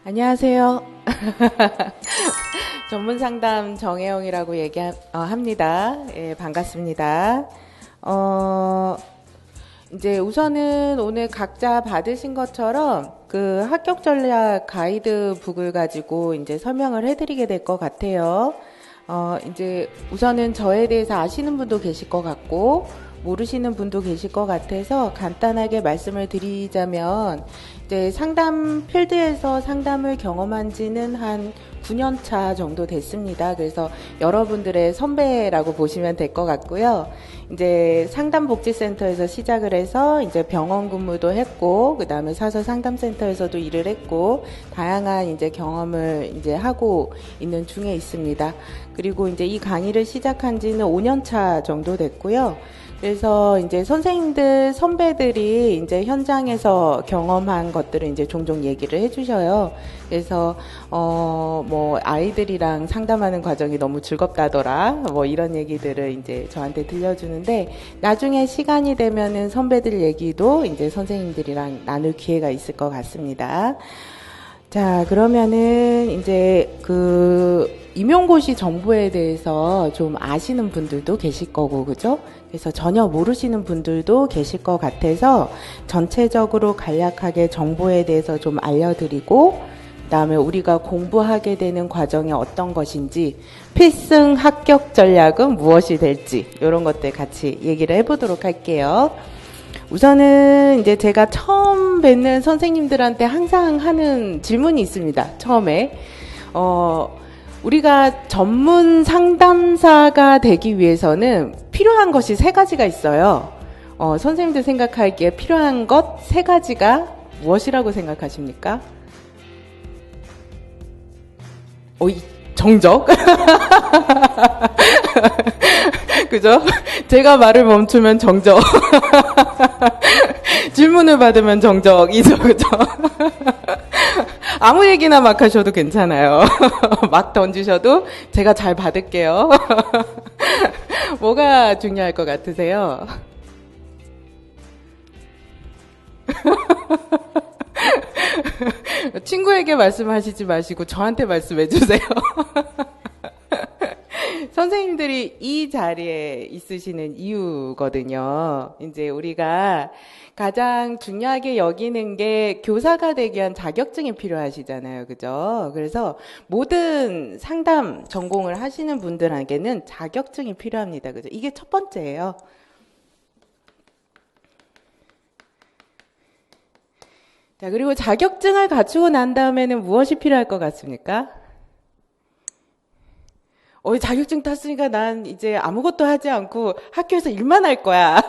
안녕하세요. 전문상담 정혜영이라고 합니다. 예, 반갑습니다. 이제 우선은 오늘 각자 받으신 것처럼 그 합격 전략 가이드북을 가지고 이제 설명을 해드리게 될 것 같아요. 이제 우선은 저에 대해서 아시는 분도 계실 것 같고, 모르시는 분도 계실 것 같아서 간단하게 말씀을 드리자면, 이제 상담 필드에서 상담을 경험한 지는 한 9년 차 정도 됐습니다. 그래서 여러분들의 선배라고 보시면 될 것 같고요. 이제 상담복지센터에서 시작을 해서 이제 병원 근무도 했고, 그 다음에 사설 상담센터에서도 일을 했고, 다양한 이제 경험을 이제 하고 있는 중에 있습니다. 그리고 이제 이 강의를 시작한 지는 5년 차 정도 됐고요. 그래서 이제 선생님들, 선배들이 이제 현장에서 경험한 것들을 이제 종종 얘기를 해주셔요. 그래서, 뭐, 아이들이랑 상담하는 과정이 너무 즐겁다더라. 뭐, 이런 얘기들을 이제 저한테 들려주는데, 나중에 시간이 되면은 선배들 얘기도 이제 선생님들이랑 나눌 기회가 있을 것 같습니다. 자, 그러면은 이제 임용고시 정보에 대해서 좀 아시는 분들도 계실 거고, 그죠? 그래서 전혀 모르시는 분들도 계실 것 같아서 전체적으로 간략하게 정보에 대해서 좀 알려드리고, 그다음에 우리가 공부하게 되는 과정이 어떤 것인지, 필승 합격 전략은 무엇이 될지, 이런 것들 같이 얘기를 해보도록 할게요. 우선은 이제 제가 처음 뵙는 선생님들한테 항상 하는 질문이 있습니다. 처음에. 우리가 전문 상담사가 되기 위해서는 필요한 것이 세 가지가 있어요. 선생님들 생각하기에 필요한 것 세 가지가 무엇이라고 생각하십니까? 정적? 그죠? 제가 말을 멈추면 정적. 질문을 받으면 정적이죠, 그죠? 아무 얘기나 막 하셔도 괜찮아요. 막 던지셔도 제가 잘 받을게요. 뭐가 중요할 것 같으세요? 친구에게 말씀하시지 마시고 저한테 말씀해 주세요. 선생님들이 이 자리에 있으시는 이유거든요. 이제 우리가 가장 중요하게 여기는 게 교사가 되기 위한 자격증이 필요하시잖아요. 그죠? 그래서 모든 상담 전공을 하시는 분들에게는 자격증이 필요합니다. 그죠? 이게 첫 번째예요. 자, 그리고 자격증을 갖추고 난 다음에는 무엇이 필요할 것 같습니까? 자격증 땄으니까 난 이제 아무것도 하지 않고 학교에서 일만 할 거야.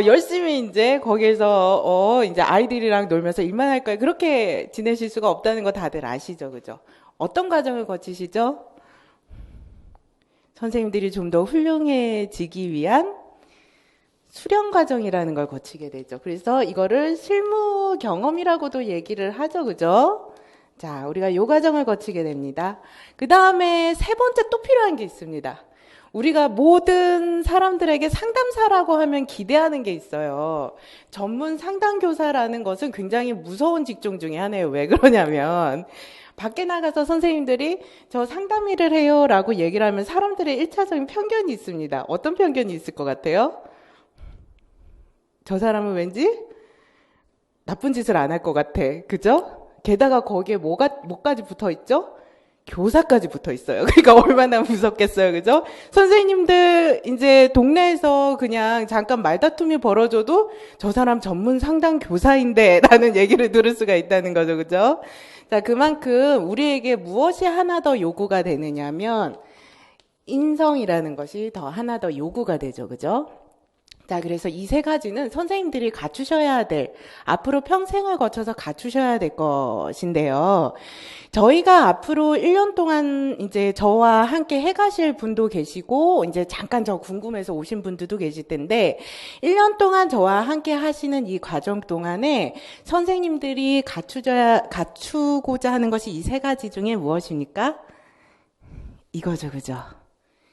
열심히 이제 거기에서, 이제 아이들이랑 놀면서 일만 할 거야. 그렇게 지내실 수가 없다는 거 다들 아시죠? 그죠? 어떤 과정을 거치시죠? 선생님들이 좀 더 훌륭해지기 위한 수련 과정이라는 걸 거치게 되죠. 그래서 이거를 실무 경험이라고도 얘기를 하죠. 그죠? 자, 우리가 이 과정을 거치게 됩니다. 그 다음에 세 번째 또 필요한 게 있습니다. 우리가 모든 사람들에게 상담사라고 하면 기대하는 게 있어요. 전문 상담교사라는 것은 굉장히 무서운 직종 중에 하나예요. 왜 그러냐면 밖에 나가서 선생님들이 저 상담 일을 해요 라고 얘기를 하면 사람들의 1차적인 편견이 있습니다. 어떤 편견이 있을 것 같아요? 저 사람은 왠지 나쁜 짓을 안 할 것 같아. 그죠? 게다가 거기에 뭐까지 붙어 있죠? 교사까지 붙어 있어요. 그러니까 얼마나 무섭겠어요. 그죠? 선생님들 이제 동네에서 그냥 잠깐 말다툼이 벌어져도 저 사람 전문 상담 교사인데 라는 얘기를 들을 수가 있다는 거죠. 그죠? 자, 그만큼 우리에게 무엇이 하나 더 요구가 되느냐면 인성이라는 것이 더 하나 더 요구가 되죠. 그죠? 자, 그래서 이 세 가지는 선생님들이 갖추셔야 될, 앞으로 평생을 거쳐서 갖추셔야 될 것인데요. 저희가 앞으로 1년 동안 이제 저와 함께 해가실 분도 계시고, 이제 잠깐 저 궁금해서 오신 분들도 계실 텐데, 1년 동안 저와 함께 하시는 이 과정 동안에 선생님들이 갖추고자 하는 것이 이 세 가지 중에 무엇입니까? 이거죠, 그죠?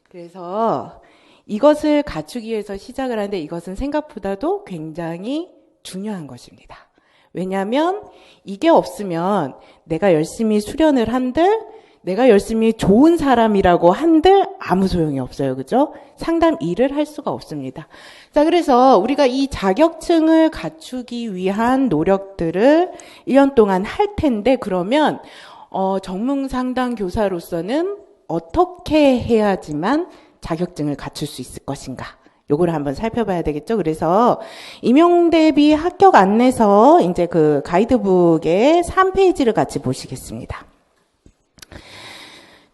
그래서, 이것을 갖추기 위해서 시작을 하는데 이것은 생각보다도 굉장히 중요한 것입니다. 왜냐하면 이게 없으면 내가 열심히 수련을 한들, 내가 열심히 좋은 사람이라고 한들 아무 소용이 없어요. 그죠? 상담 일을 할 수가 없습니다. 자, 그래서 우리가 이 자격증을 갖추기 위한 노력들을 1년 동안 할 텐데, 그러면 전문 상담 교사로서는 어떻게 해야지만 자격증을 갖출 수 있을 것인가? 요거를 한번 살펴봐야 되겠죠. 그래서 임용대비 합격 안내서 이제 그 가이드북의 3페이지를 같이 보시겠습니다.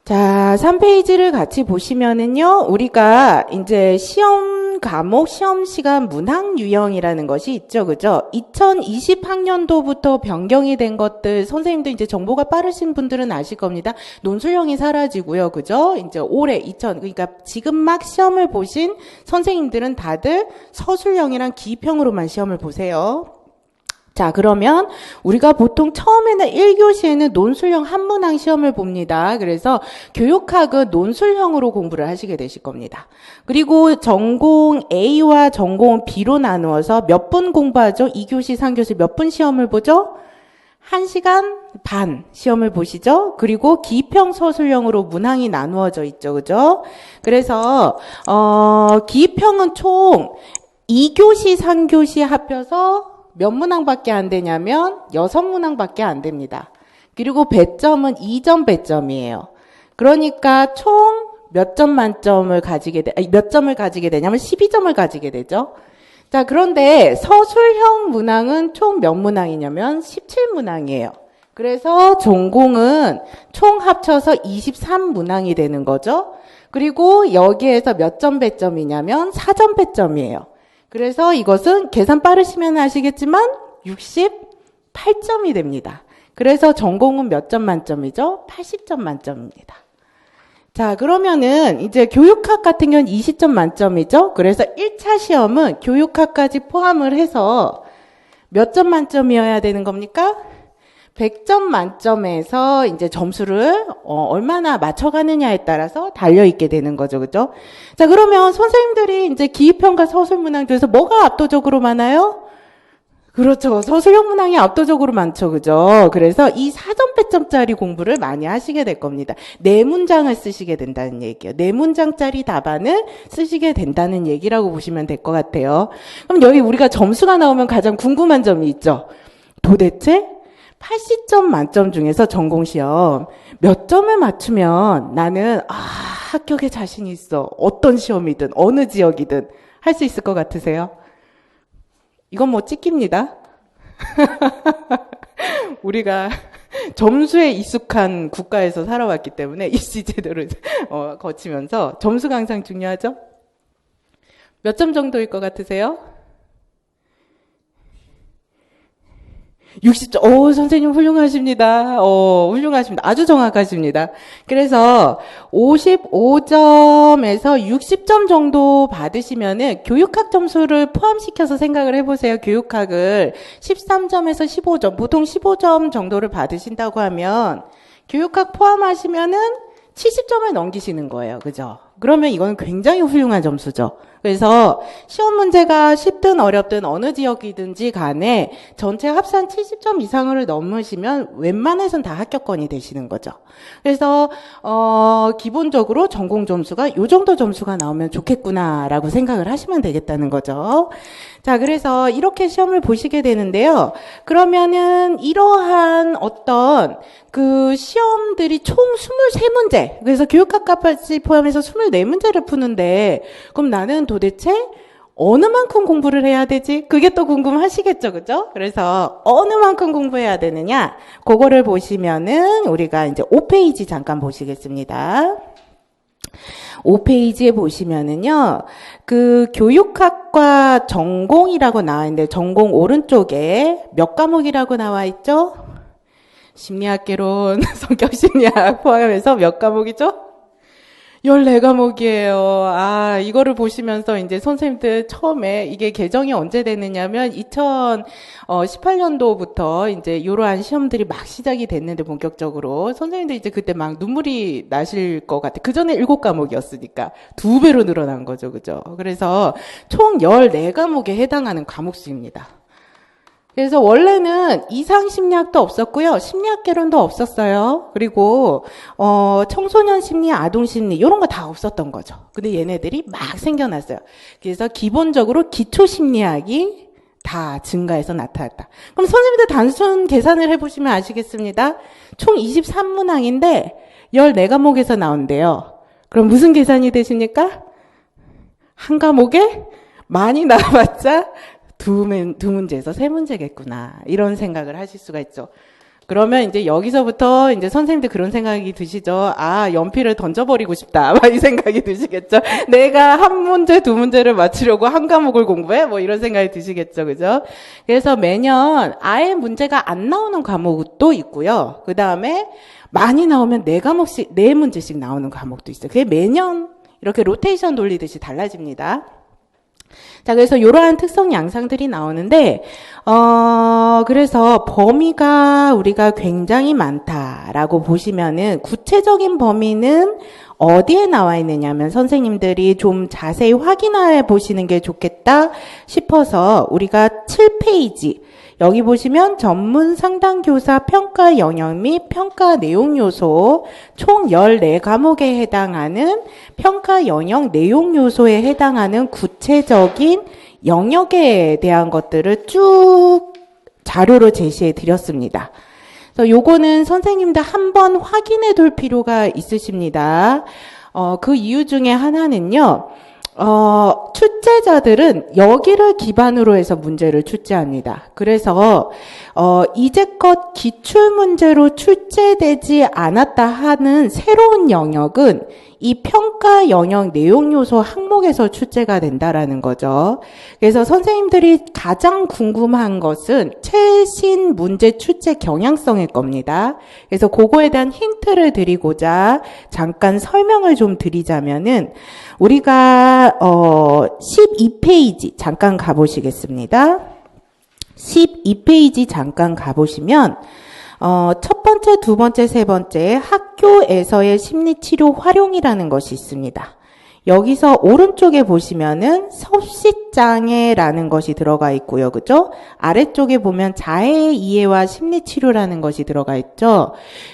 자, 3페이지를 같이 보시면은요, 우리가 이제 시험 과목, 시험 시간 문항 유형이라는 것이 있죠. 그죠? 2020학년도부터 변경이 된 것들, 선생님도 이제 정보가 빠르신 분들은 아실 겁니다. 논술형이 사라지고요. 그죠? 이제 올해 그러니까 지금 막 시험을 보신 선생님들은 다들 서술형이랑 기입형으로만 시험을 보세요. 자, 그러면 우리가 보통 처음에는 1교시에는 논술형 한문항 시험을 봅니다. 그래서 교육학은 논술형으로 공부를 하시게 되실 겁니다. 그리고 전공 A와 전공 B로 나누어서 몇 분 공부하죠? 2교시, 3교시 몇 분 시험을 보죠? 1시간 반 시험을 보시죠? 그리고 기입형 서술형으로 문항이 나누어져 있죠. 그죠? 그래서 기입형은 총 2교시, 3교시 합해서 몇 문항밖에 안 되냐면 6문항밖에 안 됩니다. 그리고 배점은 2점 배점이에요. 그러니까 총 몇 점 만점을 몇 점을 가지게 되냐면 12점을 가지게 되죠. 자, 그런데 서술형 문항은 총 몇 문항이냐면 17문항이에요. 그래서 전공은 총 합쳐서 23문항이 되는 거죠. 그리고 여기에서 몇 점 배점이냐면 4점 배점이에요. 그래서 이것은 계산 빠르시면 아시겠지만 68점이 됩니다. 그래서 전공은 몇 점 만점이죠? 80점 만점입니다. 자, 그러면은 이제 교육학 같은 경우는 20점 만점이죠? 그래서 1차 시험은 교육학까지 포함을 해서 몇 점 만점이어야 되는 겁니까? 100점 만점에서 이제 점수를 얼마나 맞춰가느냐에 따라서 달려있게 되는 거죠. 그죠? 자, 그러면 선생님들이 이제 기입형과 서술문항 중에서 뭐가 압도적으로 많아요? 그렇죠. 서술형 문항이 압도적으로 많죠. 그죠? 그래서 이 4점 배점짜리 공부를 많이 하시게 될 겁니다. 4문장을 쓰시게 된다는 얘기예요. 4문장짜리 답안을 쓰시게 된다는 얘기라고 보시면 될 것 같아요. 그럼 여기 우리가 점수가 나오면 가장 궁금한 점이 있죠. 도대체 80점 만점 중에서 전공시험 몇 점을 맞추면 나는 합격에 자신이 있어. 어떤 시험이든 어느 지역이든 할 수 있을 것 같으세요? 이건 뭐 찍힙니다. 우리가 점수에 익숙한 국가에서 살아왔기 때문에 입시 제도를 거치면서 점수가 항상 중요하죠? 몇 점 정도일 것 같으세요? 60점. 선생님 훌륭하십니다. 훌륭하십니다. 아주 정확하십니다. 그래서 55점에서 60점 정도 받으시면은 교육학 점수를 포함시켜서 생각을 해보세요. 교육학을 13점에서 15점, 보통 15점 정도를 받으신다고 하면 교육학 포함하시면은 70점을 넘기시는 거예요. 그죠? 그러면 이건 굉장히 훌륭한 점수죠. 그래서 시험 문제가 쉽든 어렵든 어느 지역이든지 간에 전체 합산 70점 이상을 넘으시면 웬만해선 다 합격권이 되시는 거죠. 그래서 기본적으로 전공 점수가 이 정도 점수가 나오면 좋겠구나라고 생각을 하시면 되겠다는 거죠. 자, 그래서 이렇게 시험을 보시게 되는데요. 그러면은 이러한 어떤 그 시험들이 총 23문제, 그래서 교육학까지 포함해서 24문제를 푸는데 그럼 나는 도대체 어느 만큼 공부를 해야 되지? 그게 또 궁금하시겠죠, 그죠? 그래서 어느 만큼 공부해야 되느냐? 그거를 보시면은 우리가 이제 5페이지 잠깐 보시겠습니다. 5페이지에 보시면은요, 그 교육학과 전공이라고 나와 있는데 전공 오른쪽에 몇 과목이라고 나와 있죠? 심리학개론, 성격심리학 포함해서 몇 과목이죠? 14과목이에요. 이거를 보시면서 이제 선생님들 처음에 이게 개정이 언제 되느냐면 2018년도부터 이제 이러한 시험들이 막 시작이 됐는데 본격적으로 선생님들 이제 그때 막 눈물이 나실 것 같아요. 그 전에 7과목이었으니까 2배로 늘어난 거죠. 그죠? 그래서 총 14과목에 해당하는 과목 수입니다. 그래서 원래는 이상 심리학도 없었고요. 심리학 개론도 없었어요. 그리고 청소년 심리, 아동 심리 이런 거 다 없었던 거죠. 근데 얘네들이 막 생겨났어요. 그래서 기본적으로 기초 심리학이 다 증가해서 나타났다. 그럼 선생님들 단순 계산을 해보시면 아시겠습니다. 총 23문항인데 14과목에서 나온대요. 그럼 무슨 계산이 되십니까? 한 과목에 많이 나와봤자 두 문제에서 세 문제겠구나. 이런 생각을 하실 수가 있죠. 그러면 이제 여기서부터 이제 선생님들 그런 생각이 드시죠. 아, 연필을 던져버리고 싶다. 막 이 생각이 드시겠죠. 내가 한 문제, 두 문제를 맞추려고 한 과목을 공부해? 뭐 이런 생각이 드시겠죠. 그죠? 그래서 매년 아예 문제가 안 나오는 과목도 있고요. 그 다음에 많이 나오면 네 과목씩, 네 문제씩 나오는 과목도 있어요. 그게 매년 이렇게 로테이션 돌리듯이 달라집니다. 자, 그래서 이러한 특성 양상들이 나오는데, 그래서 범위가 우리가 굉장히 많다라고 보시면은, 구체적인 범위는 어디에 나와 있느냐면, 선생님들이 좀 자세히 확인해 보시는 게 좋겠다 싶어서, 우리가 7페이지, 여기 보시면 전문 상담교사 평가 영역 및 평가 내용 요소 총 14과목에 해당하는 평가 영역 내용 요소에 해당하는 구체적인 영역에 대한 것들을 쭉 자료로 제시해 드렸습니다. 그래서 요거는 선생님들 한번 확인해 둘 필요가 있으십니다. 그 이유 중에 하나는요. 출제자들은 여기를 기반으로 해서 문제를 출제합니다. 그래서 이제껏 기출문제로 출제되지 않았다 하는 새로운 영역은 이 평가 영역 내용 요소 항목에서 출제가 된다라는 거죠. 그래서 선생님들이 가장 궁금한 것은 최신 문제 출제 경향성일 겁니다. 그래서 그거에 대한 힌트를 드리고자 잠깐 설명을 좀 드리자면은 우리가 12페이지 잠깐 가보시겠습니다. 12페이지 잠깐 가보시면 첫 번째, 두 번째, 세 번째 학교에서의 심리치료 활용이라는 것이 있습니다. 여기서 오른쪽에 보시면은 섭식장애라는 것이 들어가 있고요. 그죠? 아래쪽에 보면 자해 이해와 심리치료라는 것이 들어가 있죠.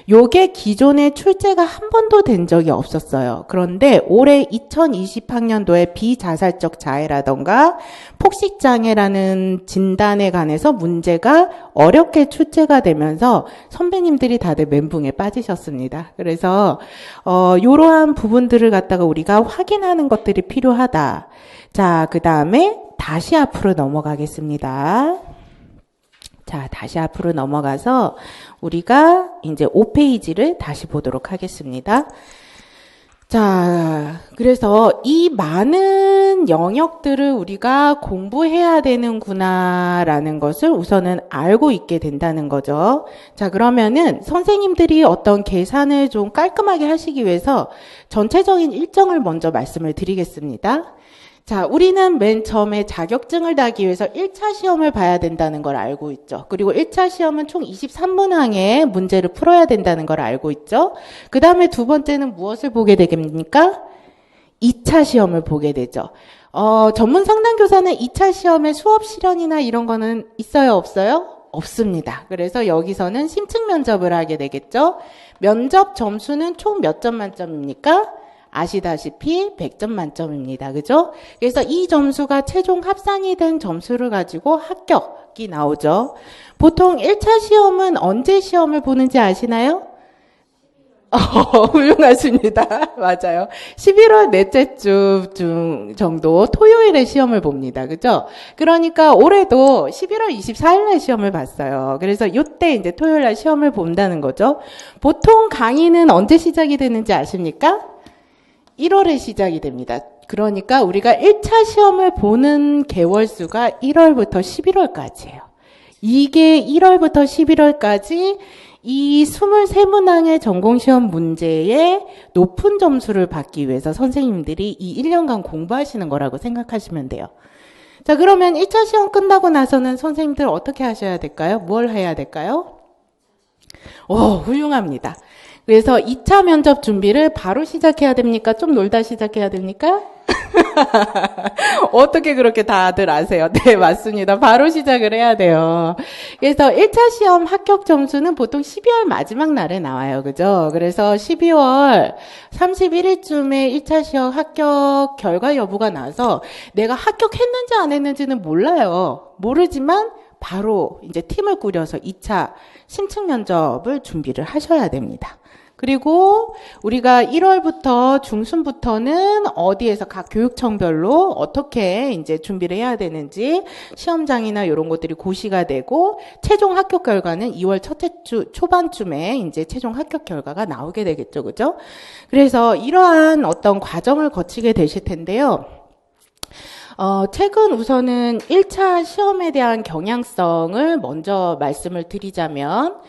요게 기존에 출제가 한 번도 된 적이 없었어요. 그런데 올해 2020학년도에 비자살적 자해라던가 폭식장애라는 진단에 관해서 문제가 어렵게 출제가 되면서 선배님들이 다들 멘붕에 빠지셨습니다. 그래서 이러한 부분들을 갖다가 우리가 확인하는 것들이 필요하다. 자, 그 다음에 다시 앞으로 넘어가겠습니다. 자, 다시 앞으로 넘어가서 우리가 이제 5페이지를 다시 보도록 하겠습니다. 자, 그래서 이 많은 영역들을 우리가 공부해야 되는구나라는 것을 우선은 알고 있게 된다는 거죠. 자, 그러면은 선생님들이 어떤 계산을 좀 깔끔하게 하시기 위해서 전체적인 일정을 먼저 말씀을 드리겠습니다. 자, 우리는 맨 처음에 자격증을 따기 위해서 1차 시험을 봐야 된다는 걸 알고 있죠. 그리고 1차 시험은 총 23문항의 문제를 풀어야 된다는 걸 알고 있죠. 그 다음에 두 번째는 무엇을 보게 되겠습니까? 2차 시험을 보게 되죠. 전문 상담교사는 2차 시험에 수업 실현이나 이런 거는 있어요, 없어요? 없습니다. 그래서 여기서는 심층 면접을 하게 되겠죠. 면접 점수는 총 몇 점 만점입니까? 아시다시피 100점 만점입니다. 그죠? 그래서 이 점수가 최종 합산이 된 점수를 가지고 합격이 나오죠. 보통 1차 시험은 언제 시험을 보는지 아시나요? 훌륭하십니다. 맞아요. 11월 넷째 주 정도 토요일에 시험을 봅니다. 그죠? 그러니까 올해도 11월 24일에 시험을 봤어요. 그래서 이때 이제 토요일날 시험을 본다는 거죠. 보통 강의는 언제 시작이 되는지 아십니까? 1월에 시작이 됩니다. 그러니까 우리가 1차 시험을 보는 개월수가 1월부터 11월까지예요. 이게 1월부터 11월까지 이 23문항의 전공시험 문제에 높은 점수를 받기 위해서 선생님들이 이 1년간 공부하시는 거라고 생각하시면 돼요. 자, 그러면 1차 시험 끝나고 나서는 선생님들 어떻게 하셔야 될까요? 뭘 해야 될까요? 오, 훌륭합니다. 그래서 2차 면접 준비를 바로 시작해야 됩니까? 좀 놀다 시작해야 됩니까? 어떻게 그렇게 다들 아세요? 네, 맞습니다. 바로 시작을 해야 돼요. 그래서 1차 시험 합격 점수는 보통 12월 마지막 날에 나와요. 그죠? 그래서 12월 31일쯤에 1차 시험 합격 결과 여부가 나서 내가 합격했는지 안 했는지는 몰라요. 모르지만 바로 이제 팀을 꾸려서 2차 심층 면접을 준비를 하셔야 됩니다. 그리고 우리가 1월부터 중순부터는 어디에서 각 교육청별로 어떻게 이제 준비를 해야 되는지 시험장이나 이런 것들이 고시가 되고 최종 합격 결과는 2월 첫째 주 초반쯤에 이제 최종 합격 결과가 나오게 되겠죠. 그죠? 그래서 이러한 어떤 과정을 거치게 되실 텐데요. 최근 우선은 1차 시험에 대한 경향성을 먼저 말씀을 드리자면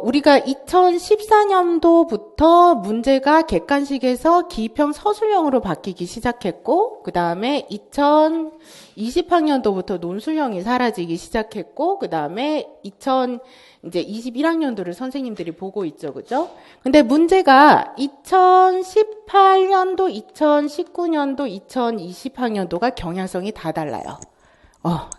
우리가 2014년도부터 문제가 객관식에서 기입형 서술형으로 바뀌기 시작했고, 그 다음에 2020학년도부터 논술형이 사라지기 시작했고, 그 다음에 이제 21학년도를 선생님들이 보고 있죠, 그죠? 근데 문제가 2018년도, 2019년도, 2020학년도가 경향성이 다 달라요.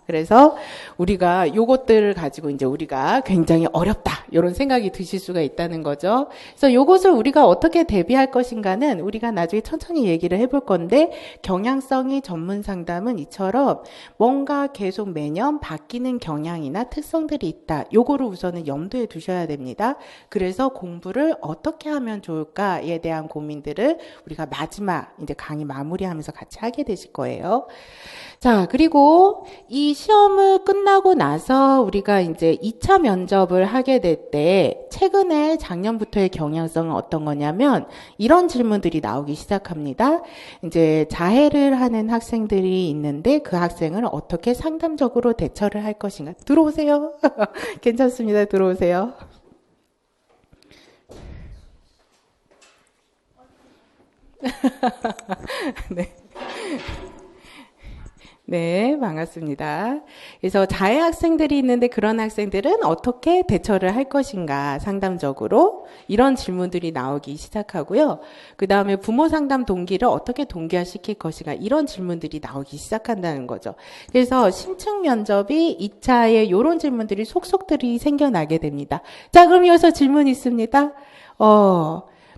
그래서 우리가 요것들을 가지고 이제 우리가 굉장히 어렵다 이런 생각이 드실 수가 있다는 거죠. 그래서 요것을 우리가 어떻게 대비할 것인가는 우리가 나중에 천천히 얘기를 해볼 건데, 경향성이 전문 상담은 이처럼 뭔가 계속 매년 바뀌는 경향이나 특성들이 있다. 요거를 우선은 염두에 두셔야 됩니다. 그래서 공부를 어떻게 하면 좋을까에 대한 고민들을 우리가 마지막 이제 강의 마무리하면서 같이 하게 되실 거예요. 자, 그리고 이 시험을 끝나고 나서 우리가 이제 2차 면접을 하게 될 때 최근에 작년부터의 경향성은 어떤 거냐면 이런 질문들이 나오기 시작합니다. 이제 자해를 하는 학생들이 있는데 그 학생을 어떻게 상담적으로 대처를 할 것인가. 들어오세요. 괜찮습니다. 들어오세요. 네. 네, 반갑습니다. 그래서 자해 학생들이 있는데 그런 학생들은 어떻게 대처를 할 것인가 상담적으로 이런 질문들이 나오기 시작하고요. 그 다음에 부모 상담 동기를 어떻게 동기화시킬 것인가 이런 질문들이 나오기 시작한다는 거죠. 그래서 심층 면접이 2차에 이런 질문들이 속속들이 생겨나게 됩니다. 자, 그럼 여기서 질문 있습니다.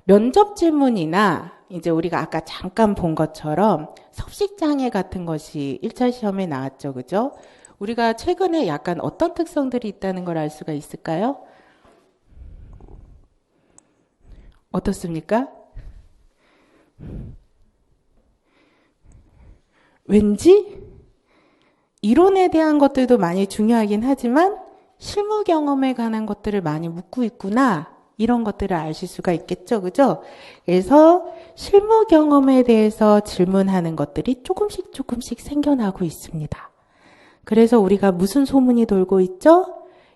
면접 질문이나 이제 우리가 아까 잠깐 본 것처럼 섭식장애 같은 것이 1차 시험에 나왔죠. 그죠? 우리가 최근에 약간 어떤 특성들이 있다는 걸 알 수가 있을까요? 어떻습니까? 왠지 이론에 대한 것들도 많이 중요하긴 하지만 실무 경험에 관한 것들을 많이 묻고 있구나. 이런 것들을 아실 수가 있겠죠. 그죠? 그래서 실무 경험에 대해서 질문하는 것들이 조금씩 생겨나고 있습니다. 그래서 우리가 무슨 소문이 돌고 있죠?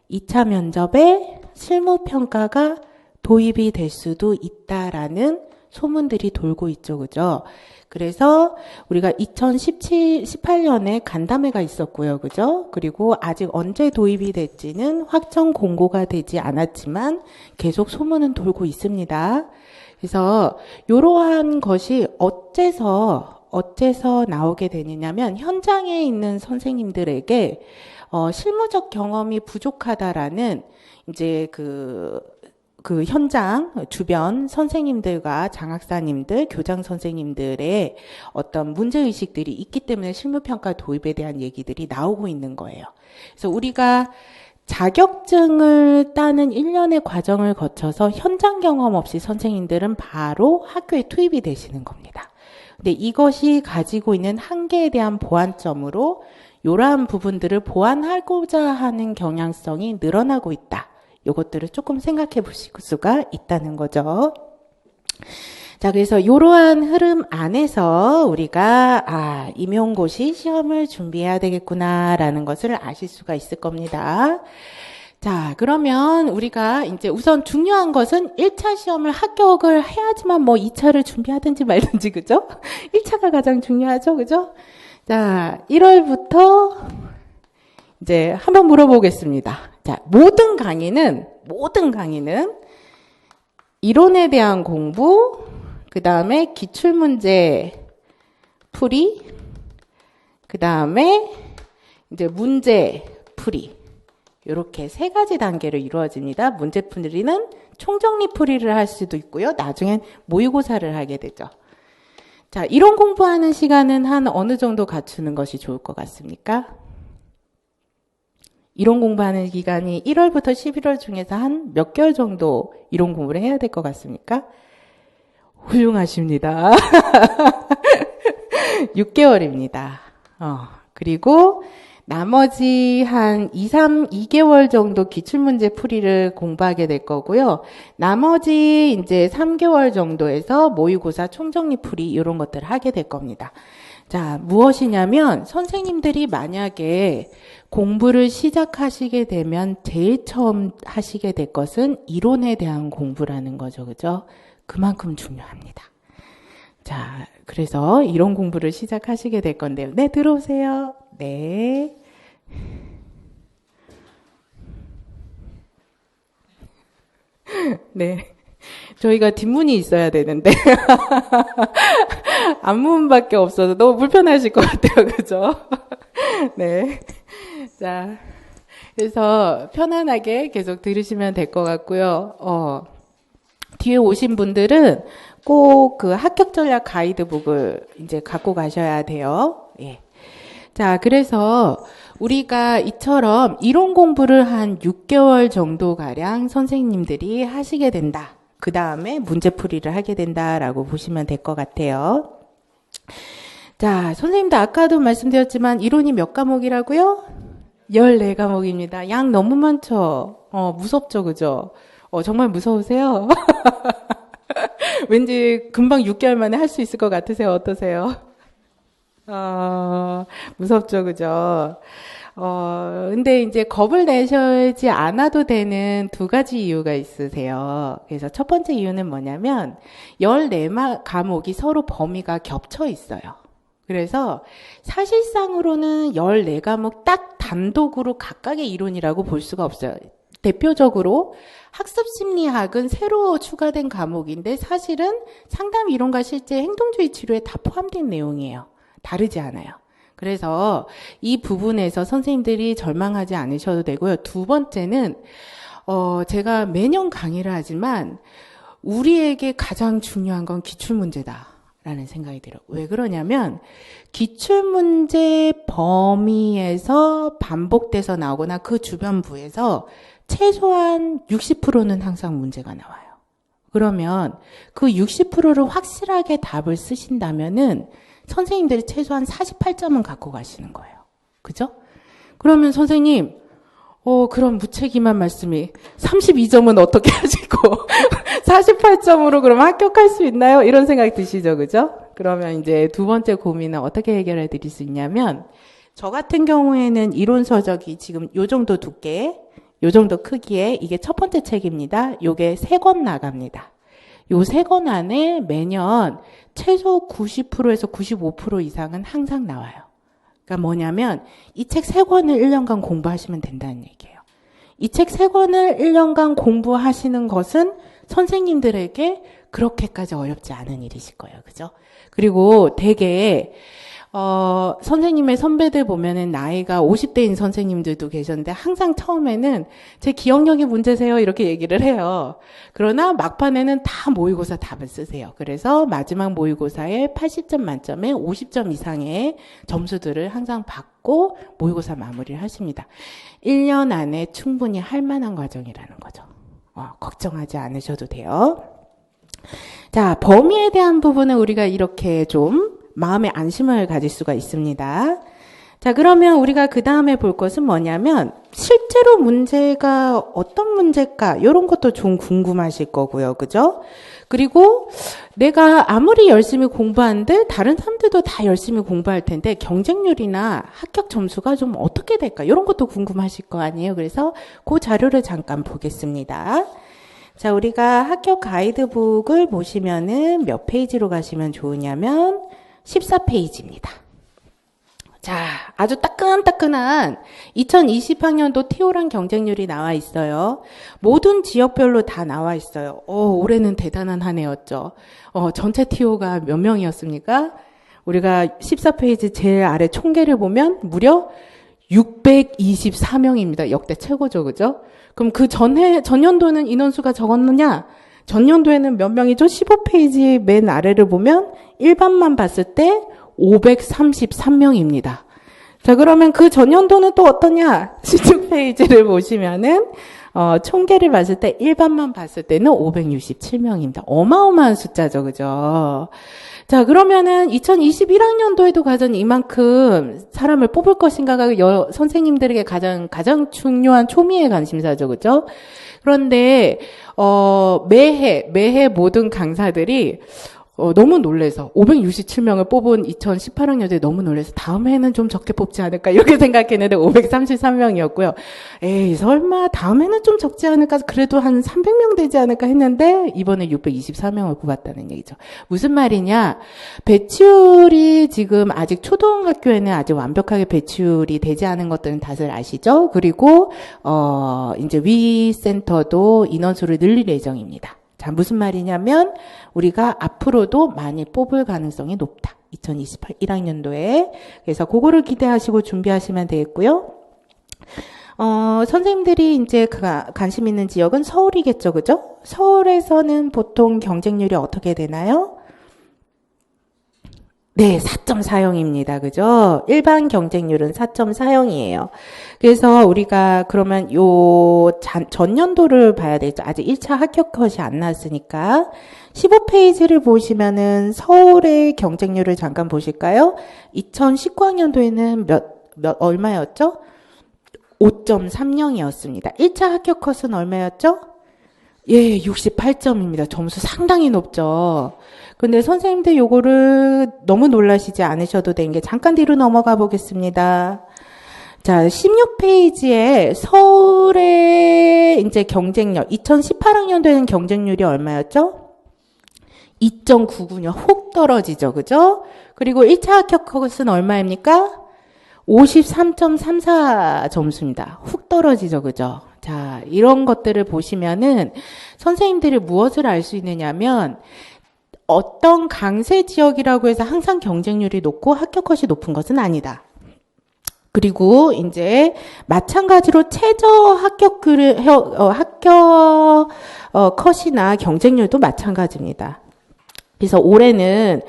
2차 면접에 실무 평가가 도입이 될 수도 있다라는 소문들이 돌고 있죠. 그죠? 그래서 우리가 2018년에 간담회가 있었고요. 그죠? 그리고 아직 언제 도입이 될지는 확정 공고가 되지 않았지만 계속 소문은 돌고 있습니다. 그래서 이러한 것이 어째서 나오게 되느냐면 현장에 있는 선생님들에게 실무적 경험이 부족하다라는 이제 그 현장 주변 선생님들과 장학사님들, 교장 선생님들의 어떤 문제의식들이 있기 때문에 실무평가 도입에 대한 얘기들이 나오고 있는 거예요. 그래서 우리가 자격증을 따는 1년의 과정을 거쳐서 현장 경험 없이 선생님들은 바로 학교에 투입이 되시는 겁니다. 근데 이것이 가지고 있는 한계에 대한 보완점으로 이러한 부분들을 보완하고자 하는 경향성이 늘어나고 있다. 이것들을 조금 생각해 보실 수가 있다는 거죠. 자, 그래서 이러한 흐름 안에서 우리가 임용고시 시험을 준비해야 되겠구나라는 것을 아실 수가 있을 겁니다. 자, 그러면 우리가 이제 우선 중요한 것은 1차 시험을 합격을 해야지만 뭐 2차를 준비하든지 말든지, 그죠? 1차가 가장 중요하죠, 그죠? 자, 1월부터 이제 한번 물어보겠습니다. 자, 모든 강의는 이론에 대한 공부, 그 다음에 기출문제 풀이, 그 다음에 이제 문제 풀이. 이렇게 세 가지 단계로 이루어집니다. 문제 풀이는 총정리 풀이를 할 수도 있고요. 나중엔 모의고사를 하게 되죠. 자, 이론 공부하는 시간은 한 어느 정도 갖추는 것이 좋을 것 같습니까? 이론 공부하는 기간이 1월부터 11월 중에서 한 몇 개월 정도 이론 공부를 해야 될 것 같습니까? 훌륭하십니다. 6개월입니다. 그리고 나머지 한 2개월 정도 기출문제 풀이를 공부하게 될 거고요. 나머지 이제 3개월 정도에서 모의고사 총정리 풀이 이런 것들을 하게 될 겁니다. 자, 무엇이냐면 선생님들이 만약에 공부를 시작하시게 되면 제일 처음 하시게 될 것은 이론에 대한 공부라는 거죠. 그죠? 그만큼 중요합니다. 자, 그래서 이론 공부를 시작하시게 될 건데요. 네, 들어오세요. 네. 네. 저희가 뒷문이 있어야 되는데 앞문밖에 없어서 너무 불편하실 것 같아요. 그죠? 네. 자, 그래서 편안하게 계속 들으시면 될 것 같고요. 뒤에 오신 분들은 꼭 그 합격 전략 가이드북을 이제 갖고 가셔야 돼요. 예. 자, 그래서 우리가 이처럼 이론 공부를 한 6개월 정도 가량 선생님들이 하시게 된다. 그 다음에 문제풀이를 하게 된다라고 보시면 될 것 같아요. 자, 선생님도 아까도 말씀드렸지만 이론이 몇 과목이라고요? 14과목입니다. 양 너무 많죠? 무섭죠, 그죠? 정말 무서우세요? 왠지 금방 6개월 만에 할 수 있을 것 같으세요? 어떠세요? 무섭죠, 그죠? 근데 이제 겁을 내셔지 않아도 되는 두 가지 이유가 있으세요. 그래서 첫 번째 이유는 뭐냐면 14과목이 서로 범위가 겹쳐 있어요. 그래서 사실상으로는 14과목 딱 단독으로 각각의 이론이라고 볼 수가 없어요. 대표적으로 학습심리학은 새로 추가된 과목인데 사실은 상담 이론과 실제 행동주의 치료에 다 포함된 내용이에요. 다르지 않아요. 그래서 이 부분에서 선생님들이 절망하지 않으셔도 되고요. 두 번째는 제가 매년 강의를 하지만 우리에게 가장 중요한 건 기출문제다라는 생각이 들어요. 왜 그러냐면 기출문제 범위에서 반복돼서 나오거나 그 주변부에서 최소한 60%는 항상 문제가 나와요. 그러면 그 60%를 확실하게 답을 쓰신다면은 선생님들이 최소한 48점은 갖고 가시는 거예요. 그죠? 그러면 선생님, 그럼 무책임한 말씀이 32점은 어떻게 하시고 48점으로 그럼 합격할 수 있나요? 이런 생각이 드시죠. 그죠? 그러면 이제 두 번째 고민은 어떻게 해결해 드릴 수 있냐면 저 같은 경우에는 이론 서적이 지금 요 정도 두께, 요 정도 크기에 이게 첫 번째 책입니다. 요게 3권 나갑니다. 요 3권 안에 매년 최소 90%에서 95% 이상은 항상 나와요. 그러니까 뭐냐면 이 책 3권을 1년간 공부하시면 된다는 얘기예요. 이 책 3권을 1년간 공부하시는 것은 선생님들에게 그렇게까지 어렵지 않은 일이실 거예요. 그죠? 그리고 되게 선생님의 선배들 보면은 나이가 50대인 선생님들도 계셨는데 항상 처음에는 제 기억력이 문제세요 이렇게 얘기를 해요. 그러나 막판에는 다 모의고사 답을 쓰세요. 그래서 마지막 모의고사에 80점 만점에 50점 이상의 점수들을 항상 받고 모의고사 마무리를 하십니다. 1년 안에 충분히 할 만한 과정이라는 거죠. 걱정하지 않으셔도 돼요. 자, 범위에 대한 부분은 우리가 이렇게 좀 마음의 안심을 가질 수가 있습니다. 자, 그러면 우리가 그 다음에 볼 것은 뭐냐면 실제로 문제가 어떤 문제일까 이런 것도 좀 궁금하실 거고요. 그죠? 그리고 내가 아무리 열심히 공부하는데 다른 사람들도 다 열심히 공부할 텐데 경쟁률이나 합격 점수가 좀 어떻게 될까 이런 것도 궁금하실 거 아니에요. 그래서 그 자료를 잠깐 보겠습니다. 자, 우리가 합격 가이드북을 보시면은 몇 페이지로 가시면 좋으냐면 14페이지입니다. 자, 아주 따끈따끈한 2020학년도 튀어오른 경쟁률이 나와 있어요. 모든 지역별로 다 나와 있어요. 올해는 대단한 한 해였죠. 전체 TO가 몇 명이었습니까? 우리가 14페이지 제일 아래 총계를 보면 무려 624명입니다. 역대 최고죠, 그죠? 그럼 그 전년도는 인원수가 적었느냐? 전년도에는 몇 명이죠? 15페이지 맨 아래를 보면 일반만 봤을 때 533명입니다. 자, 그러면 그 전년도는 또 어떠냐? 16페이지를 보시면은, 총계를 봤을 때, 일반만 봤을 때는 567명입니다. 어마어마한 숫자죠, 그죠? 자, 그러면은 2021학년도에도 과연 이만큼 사람을 뽑을 것인가가 선생님들에게 가장 중요한 초미의 관심사죠, 그죠? 그런데, 매해 모든 강사들이 너무 놀래서 567명을 뽑은 2018학년도에 너무 놀래서 다음 해는 좀 적게 뽑지 않을까 이렇게 생각했는데 533명이었고요. 에이 설마 다음 해는 좀 적지 않을까 그래도 한 300명 되지 않을까 했는데 이번에 624명을 뽑았다는 얘기죠. 무슨 말이냐? 배치율이 지금 아직 초등학교에는 아직 완벽하게 배치율이 되지 않은 것들은 다들 아시죠? 그리고 이제 위 센터도 인원수를 늘릴 예정입니다. 자, 무슨 말이냐면 우리가 앞으로도 많이 뽑을 가능성이 높다. 2021학년도에. 그래서 그거를 기대하시고 준비하시면 되겠고요. 선생님들이 이제 관심 있는 지역은 서울이겠죠. 그죠? 서울에서는 보통 경쟁률이 어떻게 되나요? 네, 4.40입니다. 그죠? 일반 경쟁률은 4.40이에요. 그래서 우리가 그러면 전년도를 봐야 되죠. 아직 1차 합격 컷이 안 나왔으니까. 15페이지를 보시면은 서울의 경쟁률을 잠깐 보실까요? 2019학년도에는 얼마였죠? 5.30이었습니다. 1차 합격 컷은 얼마였죠? 예, 68점입니다. 점수 상당히 높죠. 근데 선생님들 요거를 너무 놀라시지 않으셔도 되는 게 잠깐 뒤로 넘어가 보겠습니다. 자, 16페이지에 서울의 이제 경쟁력, 2018학년도에는 경쟁률이 얼마였죠? 2.99요. 훅 떨어지죠. 그죠? 그리고 1차 합격 컷은 얼마입니까? 53.34 점수입니다. 훅 떨어지죠. 그죠? 자, 이런 것들을 보시면은 선생님들이 무엇을 알 수 있느냐면 어떤 강세 지역이라고 해서 항상 경쟁률이 높고 합격 컷이 높은 것은 아니다. 그리고 이제 마찬가지로 최저 합격 컷이나 경쟁률도 마찬가지입니다. 그래서 올해는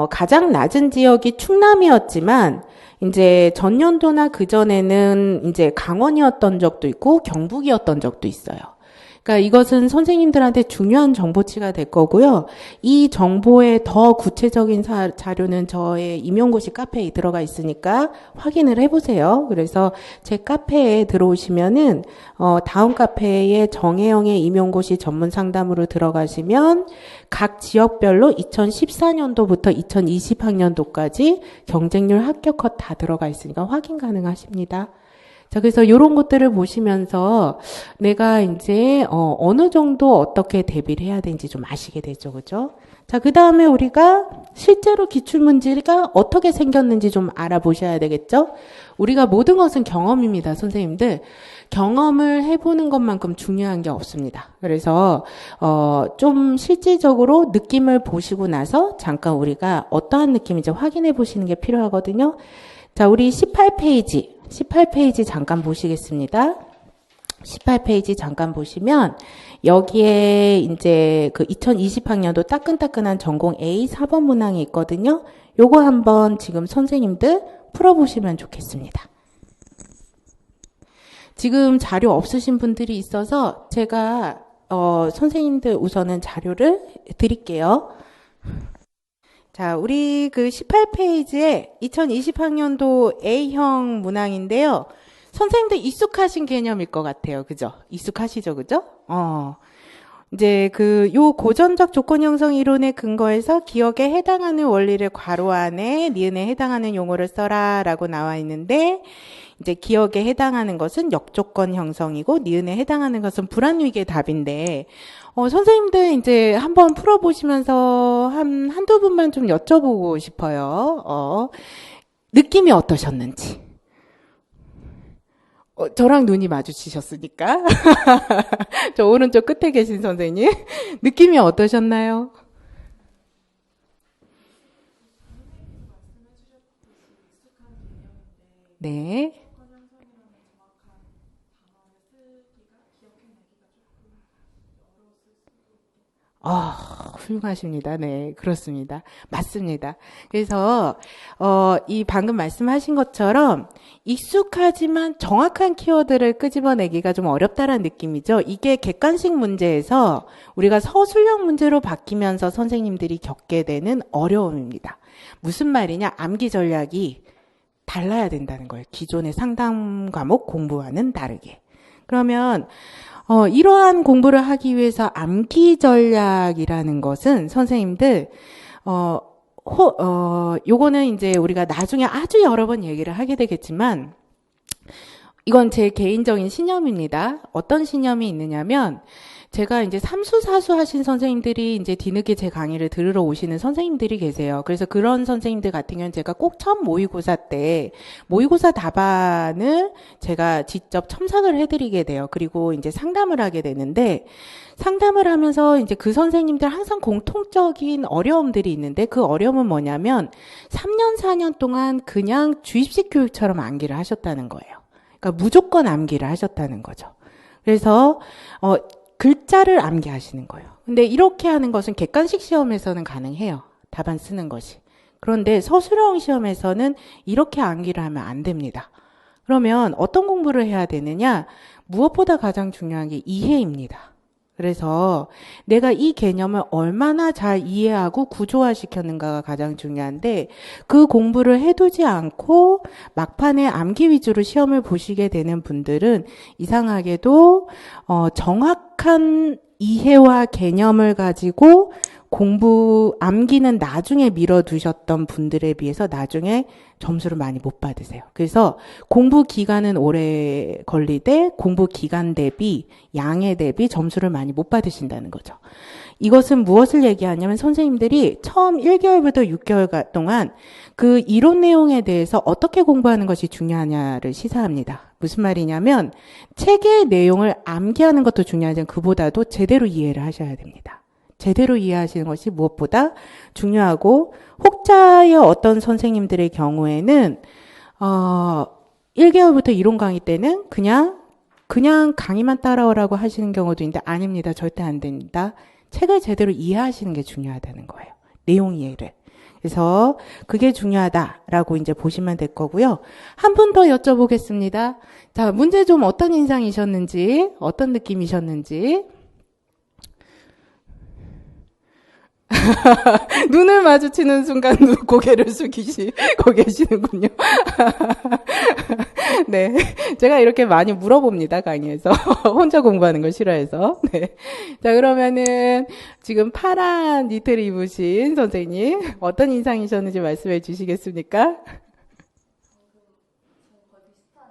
가장 낮은 지역이 충남이었지만 이제 전년도나 그전에는 이제 강원이었던 적도 있고 경북이었던 적도 있어요. 그러니까 이것은 선생님들한테 중요한 정보치가 될 거고요. 이 정보의 더 구체적인 자료는 저의 임용고시 카페에 들어가 있으니까 확인을 해보세요. 그래서 제 카페에 들어오시면은 다음 카페에 정혜영의 임용고시 전문 상담으로 들어가시면 각 지역별로 2014년도부터 2020학년도까지 경쟁률 합격 컷 다 들어가 있으니까 확인 가능하십니다. 자, 그래서 이런 것들을 보시면서 내가 이제 어느 정도 어떻게 대비를 해야 되는지 좀 아시게 되죠, 그죠? 자, 그 다음에 우리가 실제로 기출문제가 어떻게 생겼는지 좀 알아보셔야 되겠죠? 우리가 모든 것은 경험입니다, 선생님들. 경험을 해보는 것만큼 중요한 게 없습니다. 그래서 좀 실질적으로 느낌을 보시고 나서 잠깐 우리가 어떠한 느낌인지 확인해 보시는 게 필요하거든요. 자, 우리 18페이지 잠깐 보시겠습니다. 18페이지 잠깐 보시면 여기에 이제 그 2020학년도 따끈따끈한 전공 A 4번 문항이 있거든요. 요거 한번 지금 선생님들 풀어보시면 좋겠습니다. 지금 자료 없으신 분들이 있어서 제가 선생님들 우선은 자료를 드릴게요. 자, 우리 그 18페이지에 2020학년도 A형 문항인데요. 선생님들 익숙하신 개념일 것 같아요. 그죠? 익숙하시죠? 그죠? 이제 요 고전적 조건 형성 이론에 근거해서 기억에 해당하는 원리를 괄호 안에 니은에 해당하는 용어를 써라 라고 나와 있는데, 이제 기억에 해당하는 것은 역조건 형성이고 니은에 해당하는 것은 불합리의 답인데, 선생님들 이제 한번 풀어보시면서 한두 분만 좀 여쭤보고 싶어요. 느낌이 어떠셨는지. 저랑 눈이 마주치셨으니까. 저 오른쪽 끝에 계신 선생님. 느낌이 어떠셨나요? 네. 훌륭하십니다. 네, 그렇습니다. 맞습니다. 그래서, 이 방금 말씀하신 것처럼 익숙하지만 정확한 키워드를 끄집어내기가 좀 어렵다는 느낌이죠. 이게 객관식 문제에서 우리가 서술형 문제로 바뀌면서 선생님들이 겪게 되는 어려움입니다. 무슨 말이냐? 암기 전략이 달라야 된다는 거예요. 기존의 상담 과목 공부와는 다르게. 그러면 이러한 공부를 하기 위해서 암기 전략이라는 것은 선생님들, 요거는 이제 우리가 나중에 아주 여러 번 얘기를 하게 되겠지만, 이건 제 개인적인 신념입니다. 어떤 신념이 있느냐면, 제가 이제 삼수사수 하신 선생님들이 이제 뒤늦게 제 강의를 들으러 오시는 선생님들이 계세요. 그래서 그런 선생님들 같은 경우는 제가 꼭 처음 모의고사 때 모의고사 답안을 제가 직접 첨삭을 해드리게 돼요. 그리고 이제 상담을 하게 되는데 상담을 하면서 이제 그 선생님들 항상 공통적인 어려움들이 있는데 그 어려움은 뭐냐면 3년, 4년 동안 그냥 주입식 교육처럼 암기를 하셨다는 거예요. 그러니까 무조건 암기를 하셨다는 거죠. 그래서 글자를 암기하시는 거예요. 근데 이렇게 하는 것은 객관식 시험에서는 가능해요. 답안 쓰는 것이. 그런데 서술형 시험에서는 이렇게 암기를 하면 안 됩니다. 그러면 어떤 공부를 해야 되느냐? 무엇보다 가장 중요한 게 이해입니다. 그래서 내가 이 개념을 얼마나 잘 이해하고 구조화시켰는가가 가장 중요한데 그 공부를 해두지 않고 막판에 암기 위주로 시험을 보시게 되는 분들은 이상하게도 정확한 이해와 개념을 가지고 암기는 나중에 미뤄두셨던 분들에 비해서 나중에 점수를 많이 못 받으세요. 그래서 공부 기간은 오래 걸리되 공부 기간 대비 양에 대비 점수를 많이 못 받으신다는 거죠. 이것은 무엇을 얘기하냐면 선생님들이 처음 1개월부터 6개월 동안 그 이론 내용에 대해서 어떻게 공부하는 것이 중요하냐를 시사합니다. 무슨 말이냐면 책의 내용을 암기하는 것도 중요하지만 그보다도 제대로 이해를 하셔야 됩니다. 제대로 이해하시는 것이 무엇보다 중요하고 혹자의 어떤 선생님들의 경우에는 1개월부터 이론 강의 때는 그냥 강의만 따라오라고 하시는 경우도 있는데 아닙니다. 절대 안 됩니다. 책을 제대로 이해하시는 게 중요하다는 거예요. 내용 이해를. 그래서 그게 중요하다라고 이제 보시면 될 거고요. 한 분 더 여쭤보겠습니다. 자, 문제 좀 어떤 인상이셨는지, 어떤 느낌이셨는지. 눈을 마주치는 순간 고개를 숙이시고 계시는군요. 네. 제가 이렇게 많이 물어봅니다, 강의에서. 혼자 공부하는 걸 싫어해서. 네. 자, 그러면은 지금 파란 니트를 입으신 선생님, 어떤 인상이셨는지 말씀해 주시겠습니까?